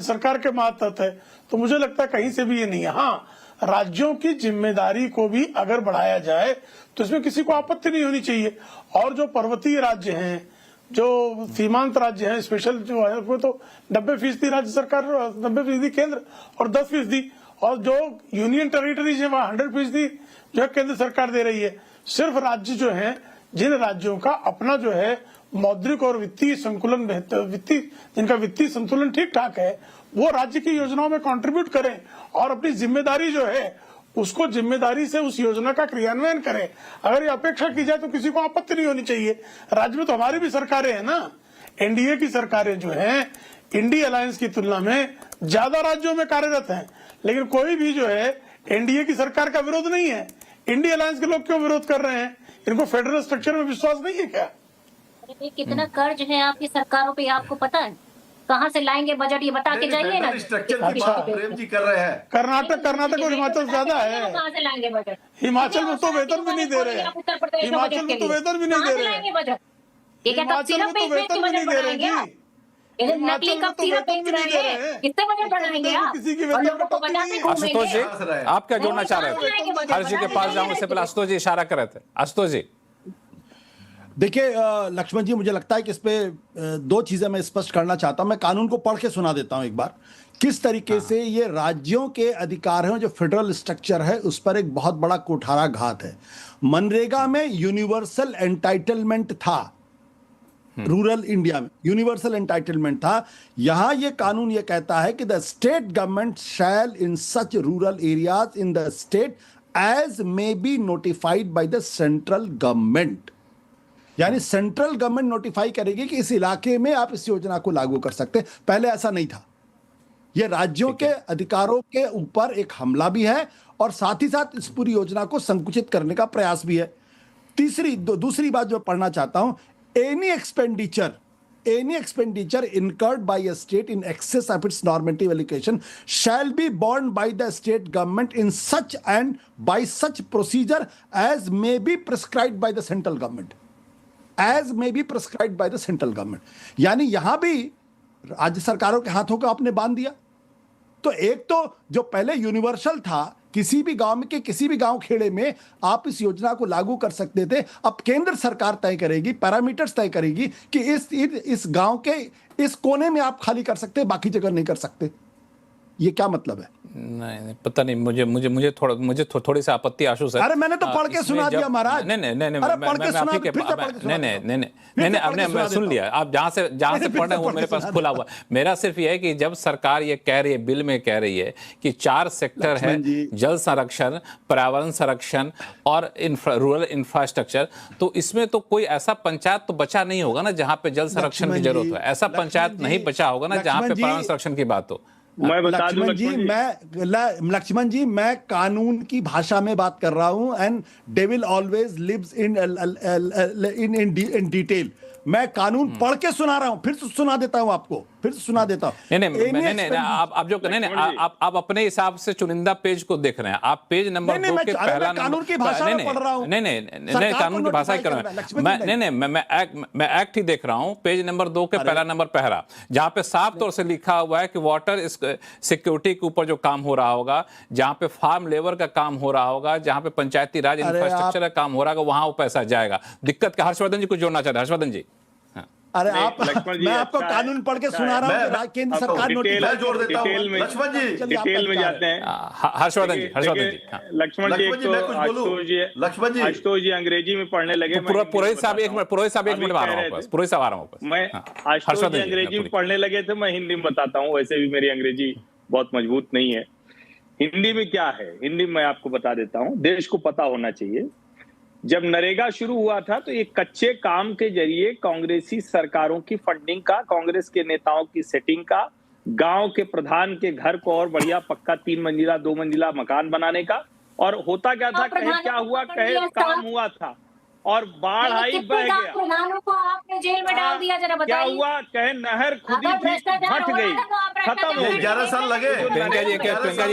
सरकार के मातहत है। तो मुझे लगता है कहीं से भी ये नहीं है। हाँ, राज्यों की जिम्मेदारी को भी अगर बढ़ाया जाए तो इसमें किसी को आपत्ति नहीं होनी चाहिए। और जो पर्वतीय राज्य हैं, जो सीमांत राज्य हैं, स्पेशल जो है वो तो 90% राज्य सरकार, 90% केंद्र और 10%, और जो यूनियन टेरिटरीज है वहाँ 100% जो है केंद्र सरकार दे रही है। सिर्फ राज्य जो है, जिन राज्यों का अपना जो है मौद्रिक और वित्तीय संतुलन जिनका वित्तीय संतुलन ठीक ठाक है, वो राज्य की योजनाओं में कंट्रीब्यूट करें और अपनी जिम्मेदारी जो है उसको जिम्मेदारी से उस योजना का क्रियान्वयन करें। अगर ये अपेक्षा की जाए तो किसी को आपत्ति नहीं होनी चाहिए। राज्य में तो हमारी भी सरकारें हैं ना, एनडीए की सरकारें जो हैं इंडिया अलायंस की तुलना में ज्यादा राज्यों में कार्यरत हैं, लेकिन कोई भी जो है एनडीए की सरकार का विरोध नहीं है। इंडिया अलायंस के लोग क्यों विरोध कर रहे हैं? इनको फेडरल स्ट्रक्चर में विश्वास नहीं है क्या? कितना कर्ज है आपकी सरकारों पे, आपको पता है? कहाँ से लाएंगे बजट, ये बता के जाइए ना। स्ट्रक्चर की बात प्रेम जी कर रहे हैं। कर्नाटक और हिमाचल ज्यादा है। कहाँ से लाएंगे बजट? हिमाचल में तो वेतन भी नहीं दे रहे हैं। हिमाचल में तो वेतन भी नहीं दे रहे हैं बजट। ये क्या कब सिर्फ पे वेतन भी नहीं दे रहे हैं? नकली कब सिर्फ बेच रहे हैं? कितने बजट बनाएंगे आप? किसी की और लोगों को बताते आशुतोष जी, घूमेंगे। आप क्या जोड़ना चाह रहे थे? हर्ष जी के पास जाऊं इससे पहले आशुतोष जी इशारा कर रहे थे। आशुतोष जी देखिए लक्ष्मण जी, मुझे लगता है कि इस पे दो चीजें मैं स्पष्ट करना चाहता हूं। मैं कानून को पढ़ के सुना देता हूं एक बार, किस तरीके से ये राज्यों के अधिकार हैं, जो फेडरल स्ट्रक्चर है उस पर एक बहुत बड़ा कुठाराघात है। मनरेगा में यूनिवर्सल एंटाइटलमेंट था, रूरल इंडिया में यूनिवर्सल एंटाइटलमेंट था। यहां ये कानून ये कहता है कि the state government shall in such rural areas in the state as may be notified by the central government, यानी सेंट्रल गवर्नमेंट नोटिफाई करेगी कि इस इलाके में आप इस योजना को लागू कर सकते हैं। पहले ऐसा नहीं था। यह राज्यों के अधिकारों के ऊपर एक हमला भी है और साथ ही साथ इस पूरी योजना को संकुचित करने का प्रयास भी है। दूसरी बात जो पढ़ना चाहता हूं, any expenditure incurred by a state in excess of its normative allocation shall be borne by the state government in such and by such procedure as may be prescribed by the central government. As may be prescribed by the central government. यानी यहां भी राज्य सरकारों के हाथों को आपने बांध दिया। तो एक तो जो पहले यूनिवर्सल था, किसी भी गांव में किसी भी गांव खेड़े में आप इस योजना को लागू कर सकते थे, अब केंद्र सरकार तय करेगी, पैरामीटर्स तय करेगी कि इस गांव के इस कोने में आप खाली कर सकते, बाकी जगह नहीं कर सकते। ये क्या मतलब है? नहीं पता नहीं, मुझे थोड़ी सी आपत्ति आशु सर। अरे मैंने तो पढ़ के सुना दिया महाराज। नहीं मैं सुन लिया। आप जहां से पढ़ रहे हो मेरे पास खुला हुआ। मेरा सिर्फ यह है कि जब सरकार ये कह रही है, बिल में कह रही है कि 4 सेक्टर है, जल संरक्षण, पर्यावरण संरक्षण और रूरल इंफ्रास्ट्रक्चर, तो इसमें तो कोई ऐसा पंचायत तो बचा नहीं होगा ना जहां पे जल संरक्षण की जरूरत हो। ऐसा पंचायत नहीं बचा होगा ना जहां पे पर्यावरण संरक्षण की बात हो। मैं बता दूं लक्ष्मण जी, मैं कानून की भाषा में बात कर रहा हूं। And devil always lives in detail. मैं कानून पढ़ के सुना रहा हूं, फिर से सुना देता हूं आपको, फिर से सुना देता हूं। नहीं, आप अपने हिसाब से चुनिंदा पेज को देख रहे हैं। आप पेज नंबर 2 के पहला कानून की भाषा में पढ़ रहा हूं। नहीं, कानून की भाषा कर रहा हूं मैं एक्ट ही देख रहा हूं। पेज नंबर 2 के पहला नंबर पहला, जहां पे साफ तौर से लिखा हुआ है कि वाटर सिक्योरिटी के ऊपर जो काम हो रहा होगा, जहां पे फार्म लेबर का काम हो रहा होगा, जहां पे पंचायती राज इंफ्रास्ट्रक्चर का काम हो रहा होगा, वहां वो पैसा जाएगा। दिक्कत क्या? हर्षवर्धन जी कुछ जोड़ना चाहते हैं? हर्षवर्धन जी अरे मैं आपको कानून पढ़ के सुना रहा हूं। केंद्र सरकार नोटिफाई जोड़ देता हूं। लक्ष्मण जी डिटेल में जाते हैं। हर्षवर्धन जी लक्ष्मण जी आशुतोष जी अंग्रेजी में पढ़ने लगे। पुरोहित साहब एक मिनट आ रहा हूं वापस। पुरोहित साहब आ रहा हूं वापस। मैं आशुतोष जी अंग्रेजी में पढ़ने लगे थे, मैं हिंदी में बताता हूँ। वैसे भी मेरी अंग्रेजी बहुत मजबूत नहीं है। हिंदी में क्या है, हिंदी में आपको बता देता हूँ। देश को पता होना चाहिए जब नरेगा शुरू हुआ था तो ये कच्चे काम के जरिए कांग्रेसी सरकारों की फंडिंग का, कांग्रेस के नेताओं की सेटिंग का, गांव के प्रधान के घर को और बढ़िया पक्का 3 मंजिला 2 मंजिला मकान बनाने का। और होता क्या था, कहे क्या हुआ, कहे काम हुआ था और बाढ़ आई बह गया। प्रधानों को आपने जेल में डाल दिया, जरा क्या बताइए। हुआ, कहे नहर खुदी थी, फट गई, खत्म हो गई। 11 साल लगे। प्रियंका जी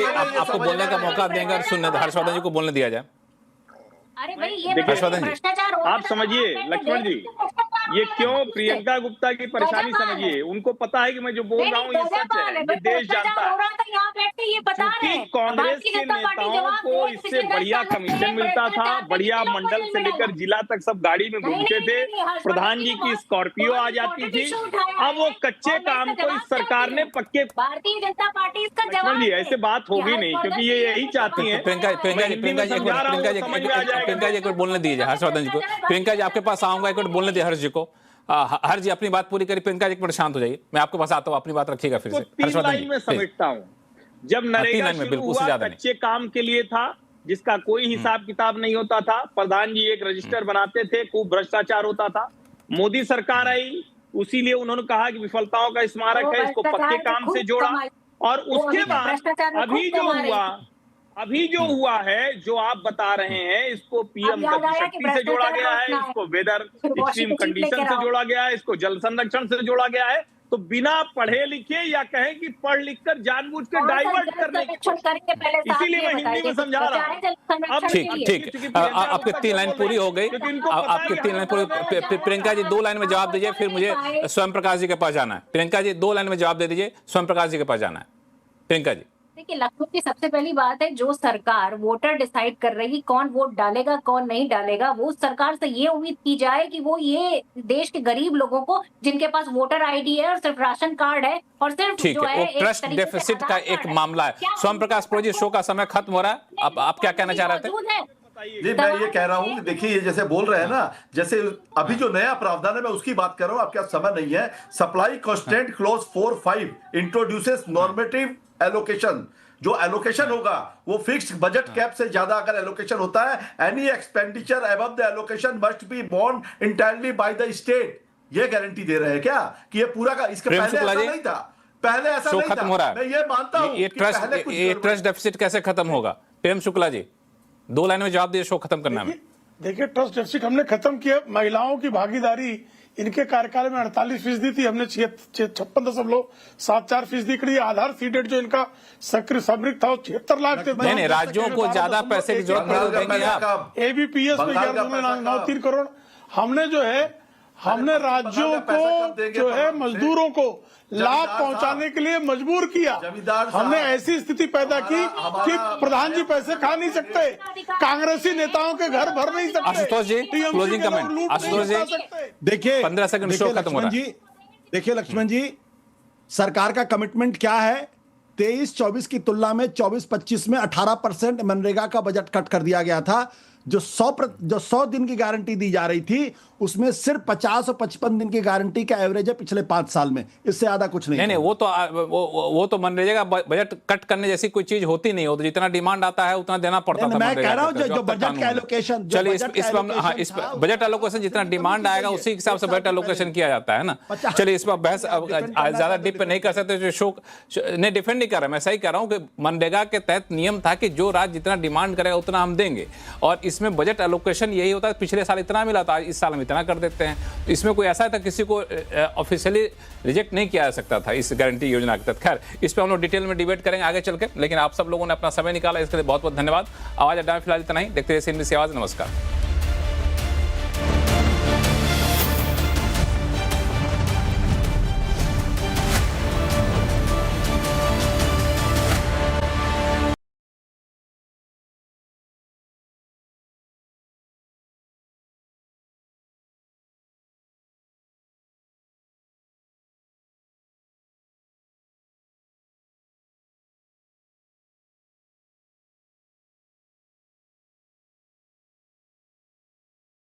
आपको बोलने का मौका देंगे और सुनने हर्षवर्धन जी को बोलने दिया जाए। अरे भाई ये हर्षवर्धन जी, भ्रष्टाचार हो, आप समझिए लक्ष्मण जी, ये क्यों प्रियंका गुप्ता की परेशानी समझिए। उनको पता है कि मैं जो बोल रहा हूँ ये सच है, ये देश जानता है। क्योंकि कांग्रेस के नेताओं को इससे बढ़िया कमीशन मिलता था, बढ़िया मंडल से लेकर जिला तक सब गाड़ी में घूमते थे, प्रधान जी की स्कॉर्पियो आ जाती थी। अब वो कच्चे काम को इस सरकार ने पक्के। भारतीय जनता पार्टी इसका लक्ष्मण जी ऐसे बात होगी नहीं, क्योंकि ये यही चाहती है। प्रियंका जी एक मिनट बोलने दीजिए हर्षवर्धन जी को। प्रियंका जी आपके पास आऊंगा, एक मिनट बोलने दीजिए हर्ष जी को। हर्ष जी अपनी बात पूरी करिए, प्रियंका जी एक मिनट शांत हो जाइए, मैं आपके पास आता हूँ, अपनी बात रखिएगा फिर से। हर्षवर्धन जी मैं समेटता हूँ, जब नरेगा शुरू हुआ कच्चे काम के लिए था, जिसका कोई हिसाब किताब नहीं होता था, प्रधान जी एक रजिस्टर बनाते थे, खूब भ्रष्टाचार होता था। मोदी सरकार आई, उसीलिए उन्होंने कहा कि विफलताओं का स्मारक है, इसको पक्के काम से जोड़ा। और उसके बाद अभी जो हुआ है, जो आप बता रहे हैं, इसको पीएम गति शक्ति से जोड़ा गया है, इसको वेदर एक्सट्रीम कंडीशन से जोड़ा गया है, इसको जल संरक्षण से जोड़ा गया है। तो बिना पढ़े लिखे या कहें कि पढ़ लिख कर जानबूझ के डाइवर्ट करने की, इसीलिए मैं हिंदी में समझा रहा हूँ। ठीक, आपकी 3 लाइन पूरी हो गई, आपकी 3 लाइन पूरी। प्रियंका जी 2 लाइन में जवाब दीजिए, फिर मुझे स्वयं प्रकाश जी के पास जाना है। प्रियंका जी 2 लाइन में जवाब दे दीजिए, स्वयं प्रकाश जी के पास जाना है। प्रियंका जी देखिए लखनऊ की सबसे पहली बात है, जो सरकार वोटर डिसाइड कर रही कौन वोट डालेगा कौन नहीं डालेगा, वो सरकार से ये उम्मीद की जाए कि वो ये देश के गरीब लोगों को, जिनके पास वोटर आईडी है और सिर्फ राशन कार्ड है और सिर्फ ठीक है, वो ट्रस्ट डेफिसिट का एक मामला है। स्वयं प्रकाश जी, शो का समय खत्म हो रहा है, आप क्या कहना चाह रहे थे? जी मैं ये कह रहा हूँ, देखिए ये जैसे बोल रहे हैं ना, जैसे अभी जो नया प्रावधान है मैं उसकी बात कर रहा हूँ, आपका समय नहीं है। Supply constant clause 4(5) introduces normative allocation. जो एलोकेशन होगा वो फिक्स्ड बजट कैप से ज्यादा अगर एलोकेशन होता है, any expenditure above the allocation must be borne entirely by the state. ये गारंटी दे रहे हैं क्या कि ये पूरा का, इसके पहले ऐसा नहीं था, पहले ऐसा नहीं था। मैं ये मानता हूं ये ट्रस्ट डेफिसिट कैसे खत्म होगा? प्रेम शुक्ला जी 2 लाइन में जवाब दिए, शो खत्म करना में। देखिए ट्रस्ट डेफिसिट हमने खत्म किया। महिलाओं की भागीदारी इनके कार्यकाल में 48% थी, हमने 56.74% करी। आधार सीडेड जो इनका समृद्ध था वो 76 लाख थे। नहीं, राज्यों को ज्यादा पैसे की जरूरत पड़ेगी आप। एबीपीएस में 9.3 करोड़ हमने जो है, हमने राज्यों को जो है मजदूरों को लाभ पहुंचाने के लिए मजबूर किया। हमने ऐसी स्थिति पैदा की कि प्रधान जी पैसे खा नहीं सकते, कांग्रेसी नेताओं के घर भर नहीं सकते। आशुतोष जी क्लोजिंग कमेंट। आशुतोष जी देखिए 15 सेकंड शो खत्म हो रहा है। देखिए लक्ष्मण जी, सरकार का कमिटमेंट क्या है? 23-24 की तुलना में 24-25 में 18% मनरेगा का बजट कट कर दिया गया था। जो 100 दिन की गारंटी दी जा रही थी, उसमें सिर्फ 50 और 55 दिन की गारंटी का एवरेज है पिछले 5 साल में, इससे ज्यादा कुछ नहीं। नहीं, वो तो मनरेगा का बजट कट करने जैसी कोई चीज होती नहीं हो, तो जितना डिमांड आता है उतना देना पड़ता था। मैं कह रहा हूं जो बजट का एलोकेशन, चलिए इस बजट एलोकेशन जितना डिमांड आएगा उसी हिसाब से बजट एलोकेशन किया जाता है ना। चलिए इस पर बहस ज्यादा डीप नहीं कर सकते, शो ने डिफेंड नहीं कर रहा, मैं सही कह रहा हूं कि मनरेगा के तहत नियम था कि जो राज्य जितना डिमांड करेगा उतना हम देंगे, और इसमें बजट एलोकेशन यही होता है। पिछले साल इतना मिला था, इस साल में इतना कर देते हैं। इसमें कोई ऐसा था किसी को ऑफिशियली रिजेक्ट नहीं किया जा सकता था इस गारंटी योजना के तहत। खैर इस पर हम लोग डिटेल में डिबेट करेंगे आगे चल के, लेकिन आप सब लोगों ने अपना समय निकाला, इसके लिए बहुत बहुत धन्यवाद। आवाज अड्डा में फिलहाल इतना ही। देखते रहिए CNBC आवाज। नमस्कार।